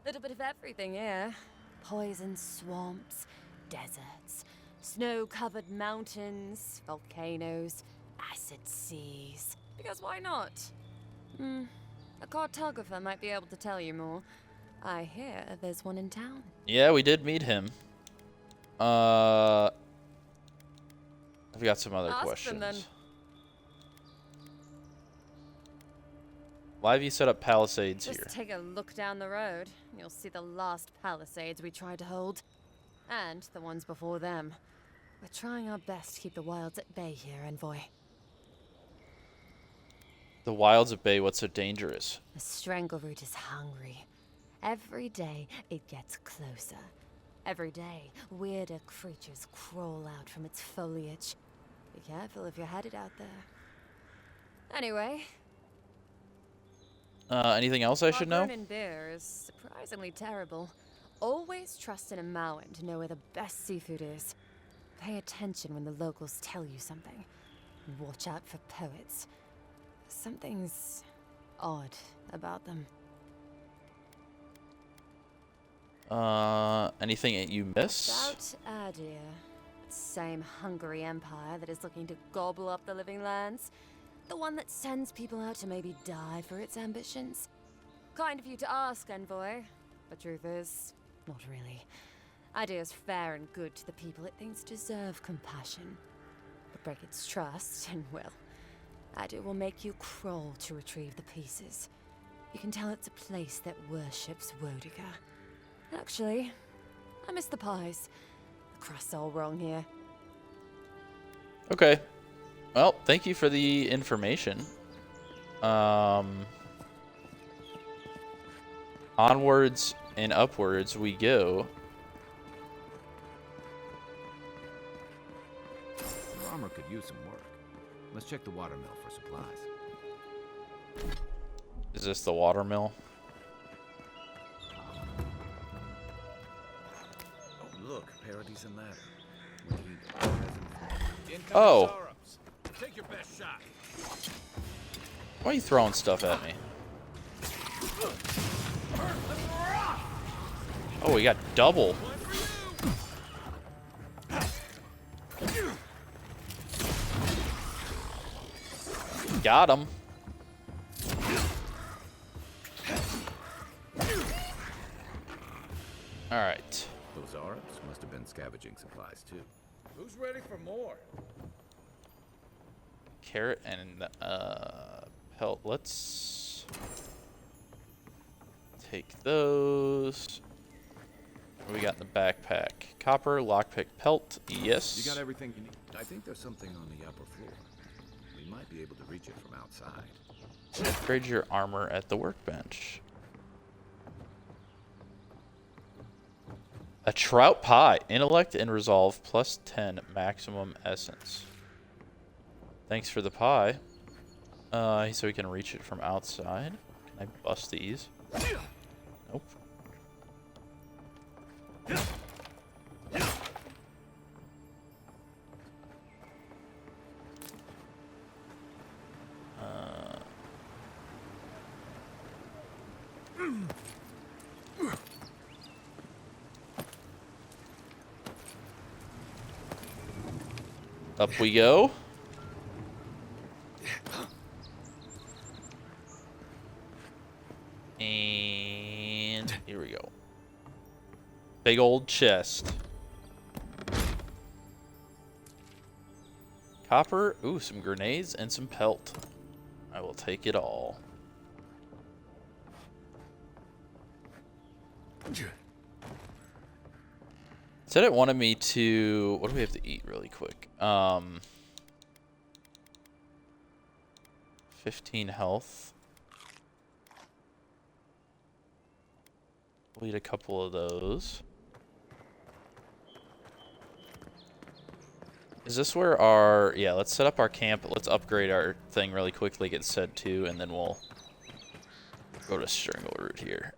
Little bit of everything here. Poison swamps, deserts, snow-covered mountains, volcanoes, acid seas. Because why not? A cartographer might be able to tell you more. I hear there's one in town. Yeah, we did meet him. I've got some other questions. Them, then. Why have you set up palisades here? Just take a look down the road. You'll see the last palisades we tried to hold. And the ones before them. We're trying our best to keep the wilds at bay here, Envoy. The wilds at bay, what's so dangerous? The strangleroot is hungry. Every day, it gets closer. Every day, weirder creatures crawl out from its foliage. Be careful if you're headed out there. Anyway. Anything else I should know? Burning beer is surprisingly terrible. Always trust in a Mauen to know where the best seafood is. Pay attention when the locals tell you something. And watch out for poets. Something's odd about them. Anything that you miss? About Adir. Same hungry empire that is looking to gobble up the living lands. The one that sends people out to maybe die for its ambitions. Kind of you to ask, Envoy. But truth is, not really. Adir's fair and good to the people it thinks deserve compassion. But break its trust, and well, Adir will make you crawl to retrieve the pieces. You can tell it's a place that worships Wodiga. Actually, I miss the pies. The crust's all wrong here. Okay. Well, thank you for the information. Onwards and upwards we go. Your armor could use some work. Let's check the watermill for supplies. Is this the watermill? Look, Parady's and ladder. Oh. Take your best shot. Why are you throwing stuff at me? Oh, we got double. Got him. All right. Those Arabs must have been scavenging supplies too. Who's ready for more? Carrot and pelt. Let's take those. What do we got in the backpack? Copper, lockpick, pelt. Yes. You got everything you need. I think there's something on the upper floor. We might be able to reach it from outside. Upgrade your armor at the workbench. A trout pie. Intellect and resolve plus 10 maximum essence. Thanks for the pie. So we can reach it from outside. Can I bust these? Nope. Up we go. And here we go. Big old chest. Copper. Ooh, some grenades and some pelt. I will take it all. Said it wanted me to... What do we have to eat really quick? 15 health. We'll eat a couple of those. Is this where our... Yeah, let's set up our camp. Let's upgrade our thing really quickly, get said to, and then we'll go to Strangleroot here.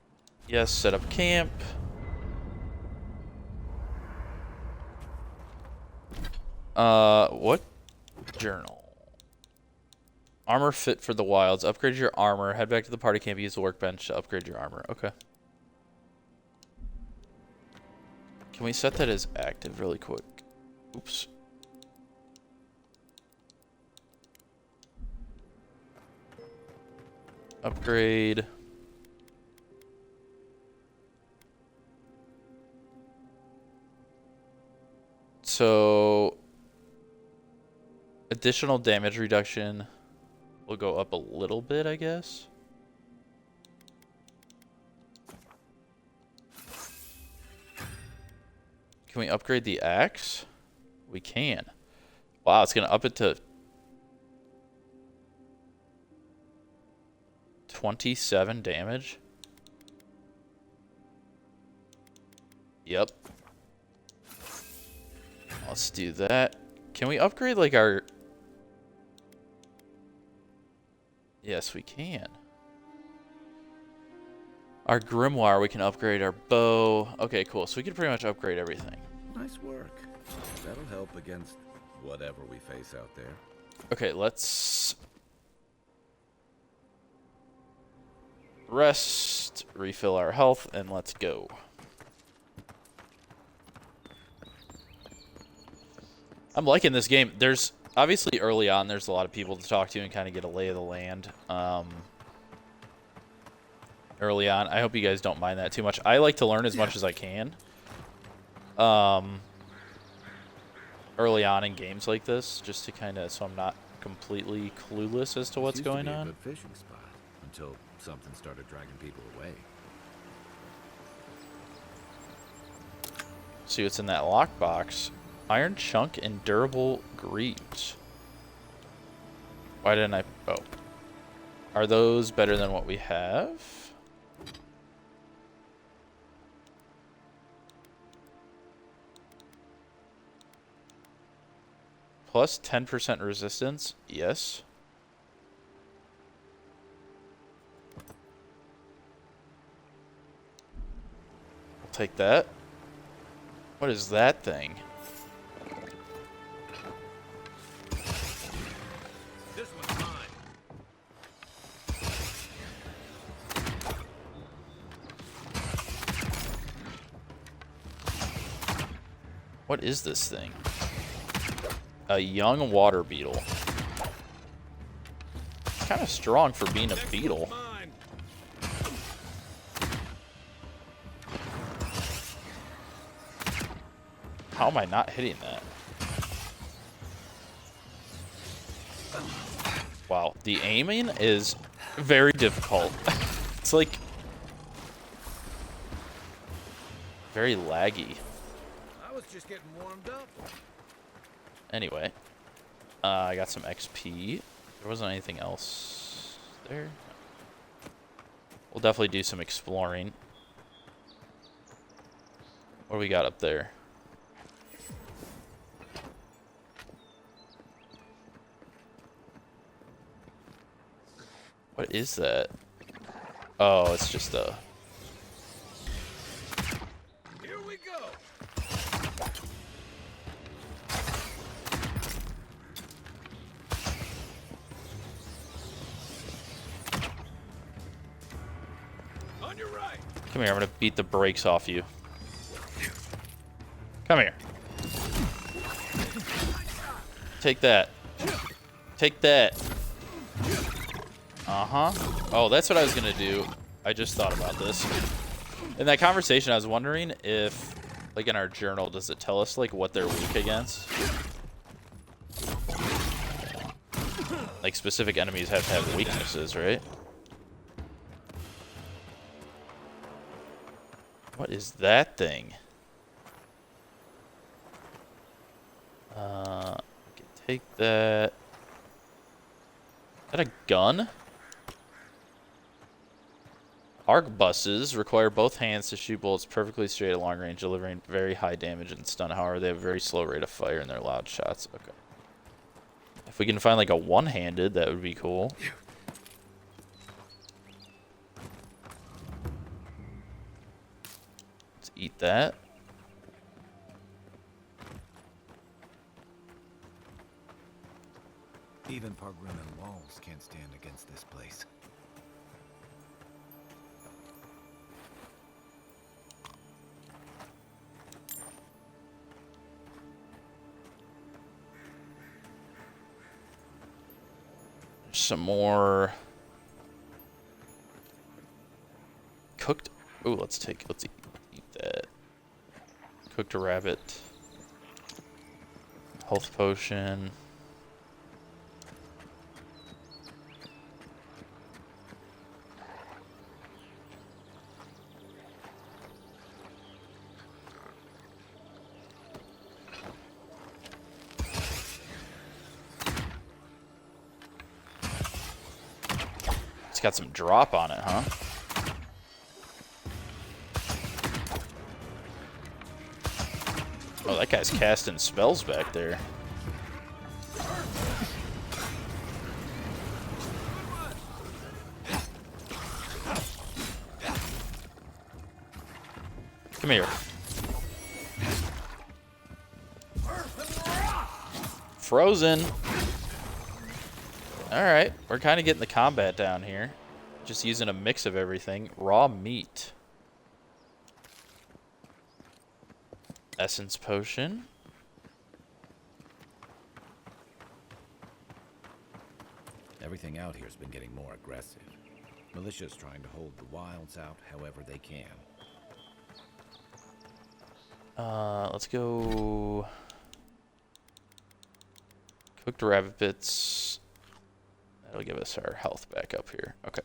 Yes, set up camp. What? Journal. Armor fit for the wilds. Upgrade your armor. Head back to the party camp. Use the workbench to upgrade your armor. Okay. Can we set that as active really quick? Oops. Upgrade. So additional damage reduction will go up a little bit, I guess. Can we upgrade the axe? We can. Wow, it's going to up it to 27 damage. Yep. Let's do that. Can we upgrade like our... Yes, we can. Our grimoire, we can upgrade our bow. Okay, cool. So we can pretty much upgrade everything. Nice work. That'll help against whatever we face out there. Okay, let's rest, refill our health, and let's go. I'm liking this game. There's obviously early on, there's a lot of people to talk to and kind of get a lay of the land. Early on, I hope you guys don't mind that too much. I like to learn as much as I can. Early on in games like this, just to kind of, so I'm not completely clueless as to what's going on. It used to be a good fishing spot until something started dragging people away. See what's in that lockbox. Iron chunk and durable greaves. Why didn't I... Oh. Are those better than what we have? Plus 10% resistance. Yes. I'll take that. What is that thing? This one's mine. What is this thing? A young water beetle. Kind of strong for being a beetle. How am I not hitting that? Wow, the aiming is very difficult. It's like very laggy. I was just getting warmed up. Anyway, I got some XP. There wasn't anything else there. We'll definitely do some exploring. What do we got up there? What is that? Oh, it's just a... Here we go. On your right. Come here, I'm gonna beat the brakes off you. Come here. Take that. Take that. Uh-huh. Oh, that's what I was gonna do. I just thought about this. In that conversation, I was wondering if, like in our journal, does it tell us like what they're weak against? Like specific enemies have to have weaknesses, right? What is that thing? I can take that. Is that a gun? Arquebuses require both hands to shoot bullets perfectly straight at long range, delivering very high damage and stun. However, they have a very slow rate of fire and they're loud shots. Okay. If we can find like a one-handed, that would be cool. Let's eat that. Even Pargrimmon walls can't stand against this place. Some more cooked. Oh, let's eat that. Cooked rabbit. Health potion. It's got some drop on it, huh? Oh, that guy's casting spells back there. Come here. Frozen. Alright, we're kind of getting the combat down here. Just using a mix of everything. Raw meat. Essence potion. Everything out here's been getting more aggressive. Militia's trying to hold the wilds out however they can. Let's go... Cooked rabbit bits. That'll give us our health back up here. Okay.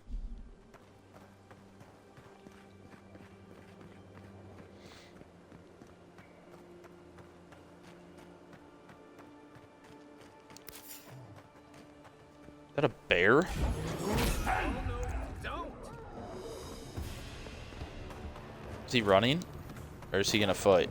Is that a bear? Is he running? Or is he gonna fight?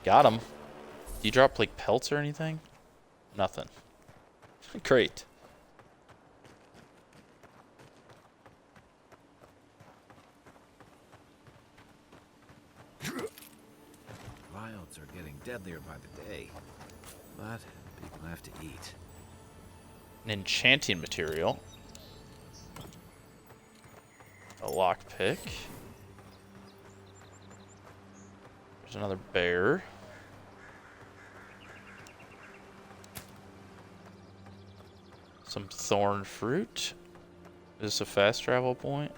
Got him. Do you drop like pelts or anything? Nothing. Great. Wilds are getting deadlier by the day, but people have to eat. An enchanting material. A lockpick. There's another bear. Some thorn fruit. Is this a fast travel point?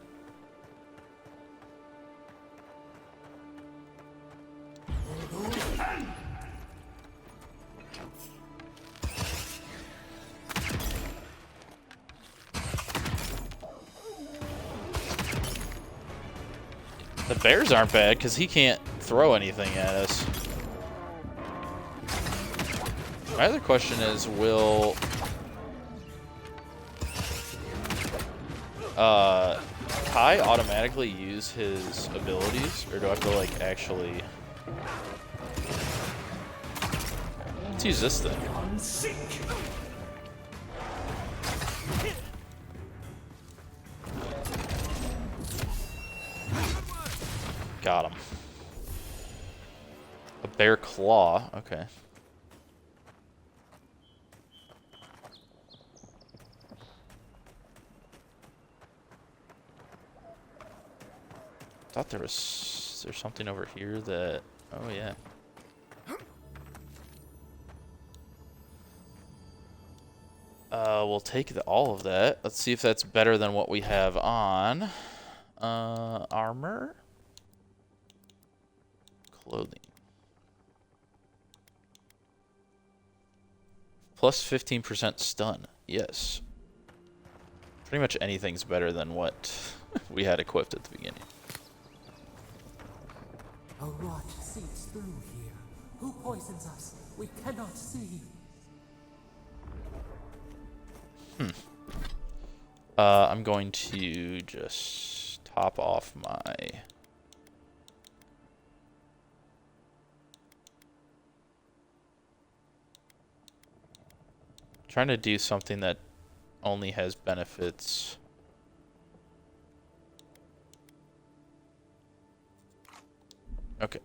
The bears aren't bad because he can't throw anything at us. My other question is, will Kai automatically use his abilities, or do I have to like actually? Let's use this thing. Got him. A bear claw. Okay. Thought there was something over here that. Oh yeah. We'll take all of that. Let's see if that's better than what we have on. Armor. Clothing. Plus 15% stun. Yes. Pretty much anything's better than what we had equipped at the beginning. A rot seeps through here. Who poisons us? We cannot see. I'm going to just top off my... Trying to do something that only has benefits. Okay.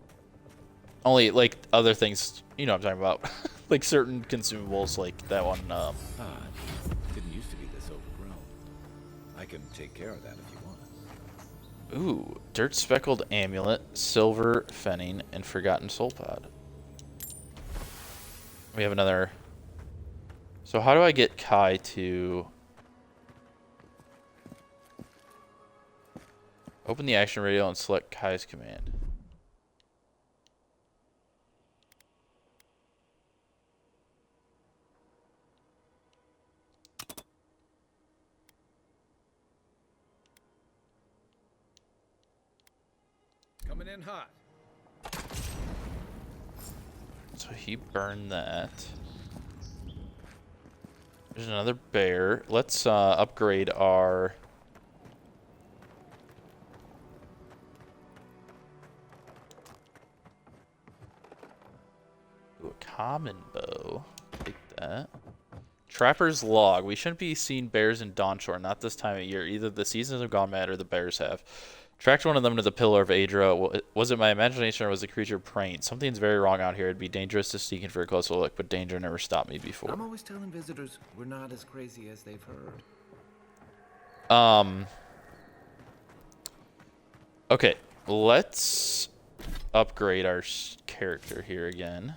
Only, like, other things, you know what I'm talking about. Like, certain consumables, like that one, Didn't used to be this overgrown. I can take care of that if you want. Ooh, dirt speckled amulet, silver fenning, and forgotten soul pod. We have another... So how do I get Kai to... Open the action radio and select Kai's command. Coming in hot. So he burned that. There's another bear. Let's upgrade our... Ooh, a common bow. Take that. Trapper's log. We shouldn't be seeing bears in Dawnshore, not this time of year. Either the seasons have gone mad or the bears have. Tracked one of them to the Pillar of Adra. Was it my imagination or was the creature praying? Something's very wrong out here. It'd be dangerous to sneak in for a closer look, but danger never stopped me before. I'm always telling visitors we're not as crazy as they've heard. Okay, let's upgrade our character here again.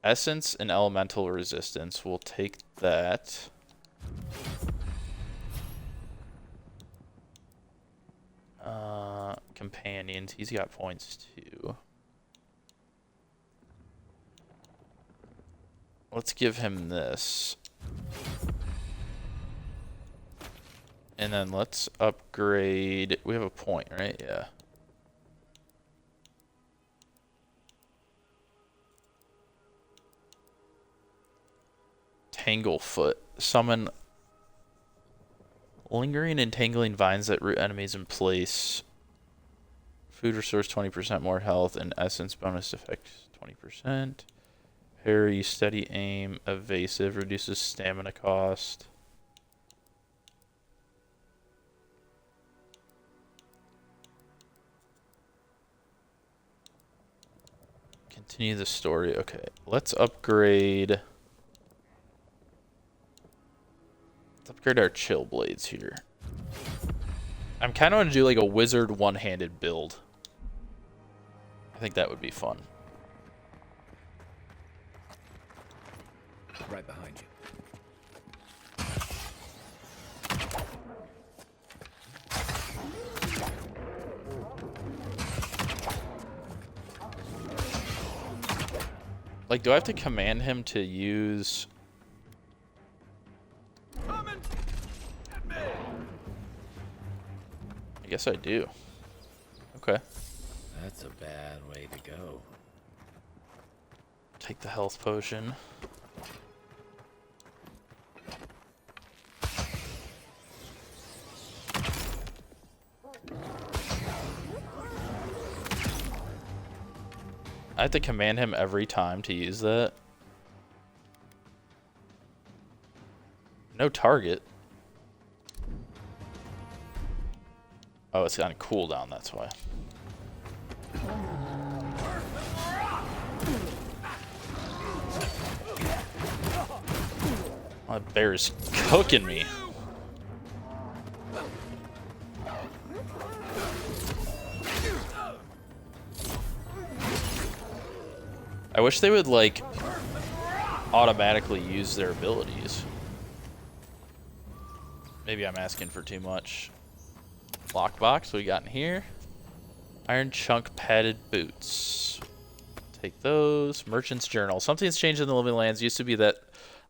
Essence and elemental resistance. We'll take that. Companions. He's got points too. Let's give him this. And then let's upgrade. We have a point, right? Yeah. Tanglefoot. Summon lingering and tangling vines that root enemies in place. Food restores 20% more health, and essence bonus effect 20%. Parry, steady aim, evasive, reduces stamina cost. Continue the story. Okay, let's upgrade. Let's upgrade our chill blades here. I'm kind of going to do like a wizard one-handed build. I think that would be fun. Right behind you. Like, do I have to command him to use... I guess I do. Okay. That's a bad way to go. Take the health potion. I have to command him every time to use that. No target. Oh, it's on cooldown, that's why. My bear's cooking me. I wish they would, like, automatically use their abilities. Maybe I'm asking for too much. Lockbox, what we got in here? Iron chunk padded boots. Take those. Merchant's journal. Something's changed in the Living Lands. Used to be that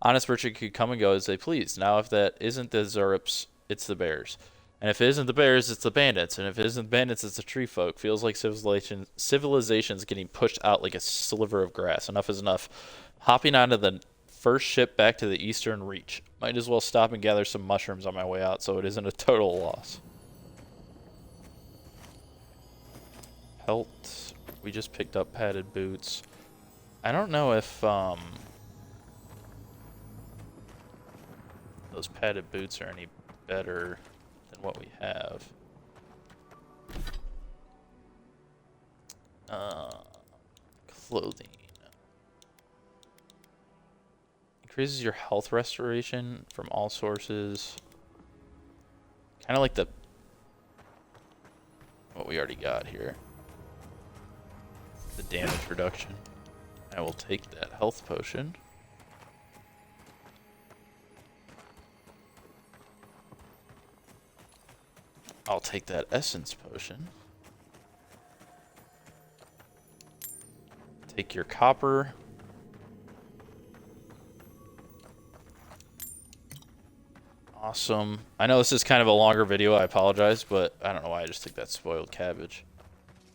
honest merchant could come and go as they pleased. Now, if that isn't the Zurups, it's the bears. And if it isn't the bears, it's the bandits. And if it isn't the bandits, it's the tree folk. Feels like civilization's getting pushed out like a sliver of grass. Enough is enough. Hopping onto the first ship back to the Eastern Reach. Might as well stop and gather some mushrooms on my way out so it isn't a total loss. Pelt. We just picked up padded boots. I don't know if those padded boots are any better than what we have. Clothing. Increases your health restoration from all sources. Kind of like the what we already got here. The damage reduction. I will take that health potion. I'll take that essence potion. Take your copper. Awesome. I know this is kind of a longer video, I apologize, but I don't know why I just took that spoiled cabbage.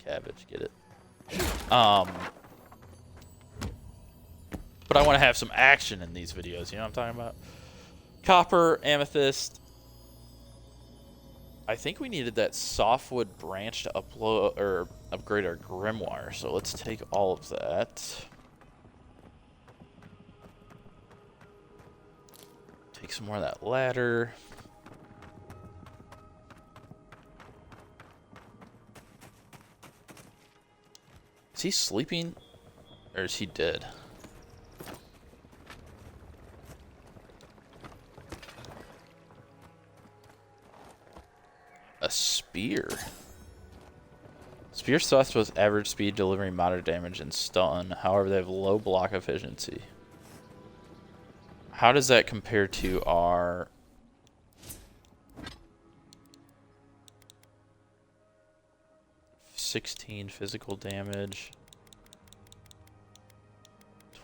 Cabbage, get it? But I want to have some action in these videos, you know what I'm talking about? Copper, amethyst. I think we needed that softwood branch to upload or upgrade our grimoire, so let's take all of that. Take some more of that ladder. Is he sleeping or is he dead? A spear. Spears thrust with average speed, delivering moderate damage and stun. However, they have low block efficiency. How does that compare to our 16 physical damage?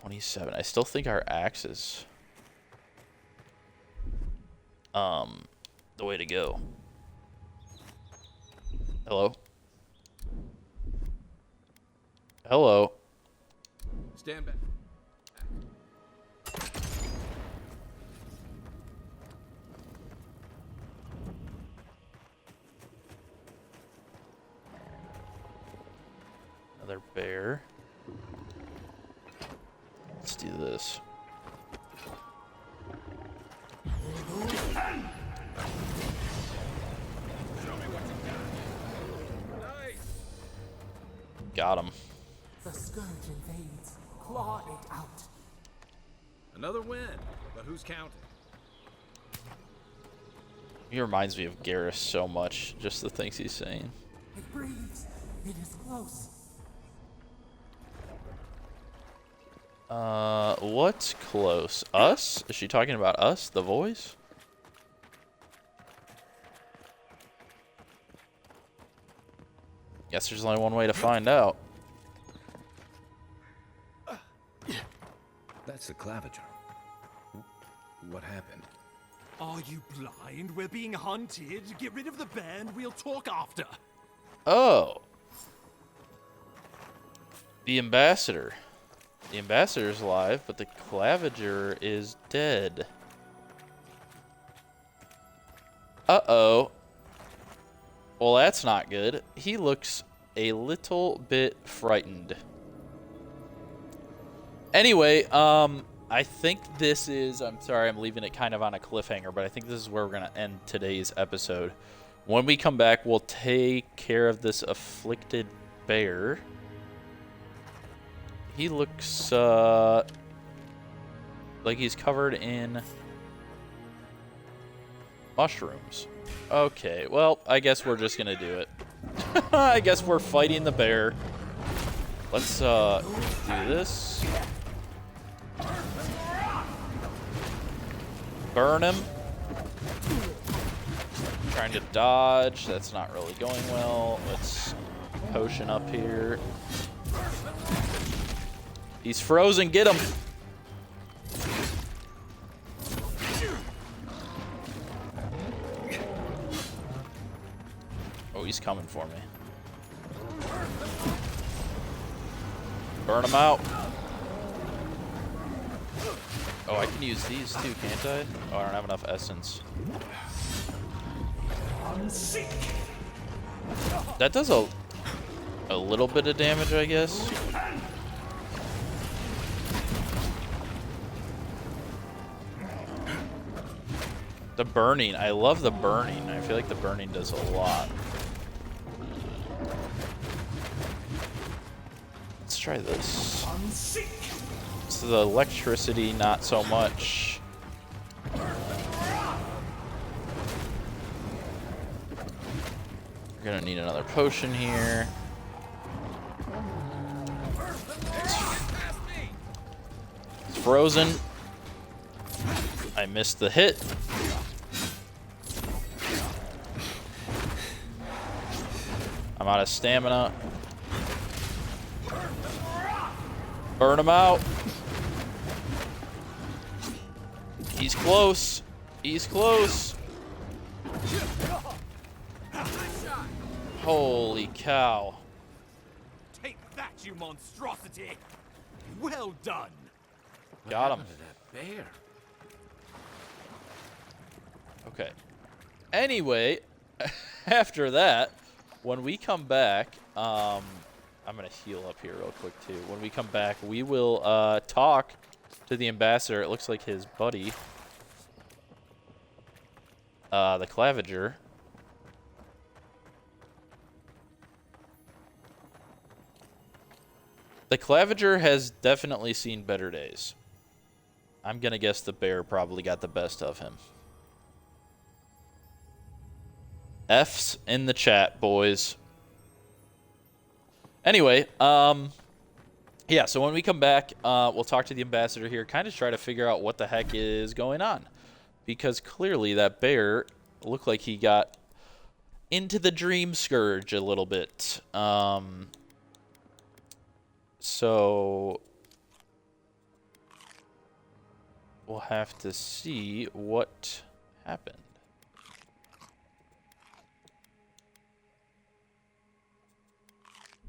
27. I still think our axe is the way to go. Hello? Hello? Stand back. Another bear. Let's do this. Got him. The scourge invades. Claw it out. Another win, but who's counting? He reminds me of Garrus so much, just the things he's saying. It breathes. It is close. What's close? Us? Is she talking about us, the voice? Guess there's only one way to find out. That's the Claviger. What happened? Are you blind? We're being hunted. Get rid of the bear and we'll talk after. Oh. The ambassador. The ambassador's alive, but the Claviger is dead. Uh-oh. Well, that's not good. He looks a little bit frightened. Anyway, I think this is... I'm sorry, I'm leaving it kind of on a cliffhanger, but I think this is where we're going to end today's episode. When we come back, we'll take care of this afflicted bear. He looks like he's covered in mushrooms. Okay, well, I guess we're just gonna do it. I guess we're fighting the bear. Let's do this. Burn him. Trying to dodge. That's not really going well. Let's potion up here. He's frozen. Get him. Oh, he's coming for me. Burn him out. Oh, I can use these too, can't I? Oh, I don't have enough essence. That does a little bit of damage, I guess. The burning. I love the burning. I feel like the burning does a lot. Let's try this. So the electricity, not so much. We're gonna need another potion here. It's frozen. I missed the hit. I'm out of stamina. Burn him out. He's close. He's close. Holy cow. Take that, you monstrosity. Well done. Got him. That bear. Okay. Anyway, after that, when we come back, I'm going to heal up here real quick too. When we come back, we will talk to the ambassador. It looks like his buddy, the Claviger. The Claviger has definitely seen better days. I'm going to guess the bear probably got the best of him. F's in the chat, boys. Anyway, yeah, so when we come back, we'll talk to the ambassador here, kind of try to figure out what the heck is going on. Because clearly that bear looked like he got into the dream scourge a little bit. So we'll have to see what happened.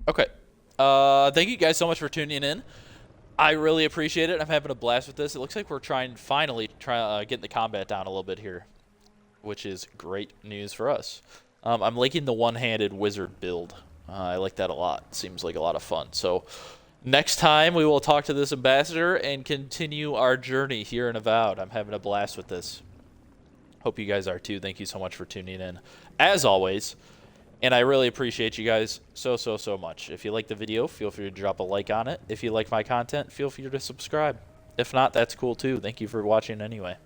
Okay. Thank you guys so much for tuning in. I really appreciate it. I'm having a blast with this. It looks like we're finally getting the combat down a little bit here, which is great news for us. I'm liking the one-handed wizard build. I like that a lot. Seems like a lot of fun. So next time we will talk to this ambassador and continue our journey here in Avowed. I'm having a blast with this. Hope you guys are too. Thank you so much for tuning in, as always. And I really appreciate you guys so much. If you like the video, feel free to drop a like on it. If you like my content, feel free to subscribe. If not, that's cool too. Thank you for watching anyway.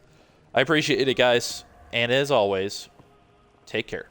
I appreciate it, guys. And as always, take care.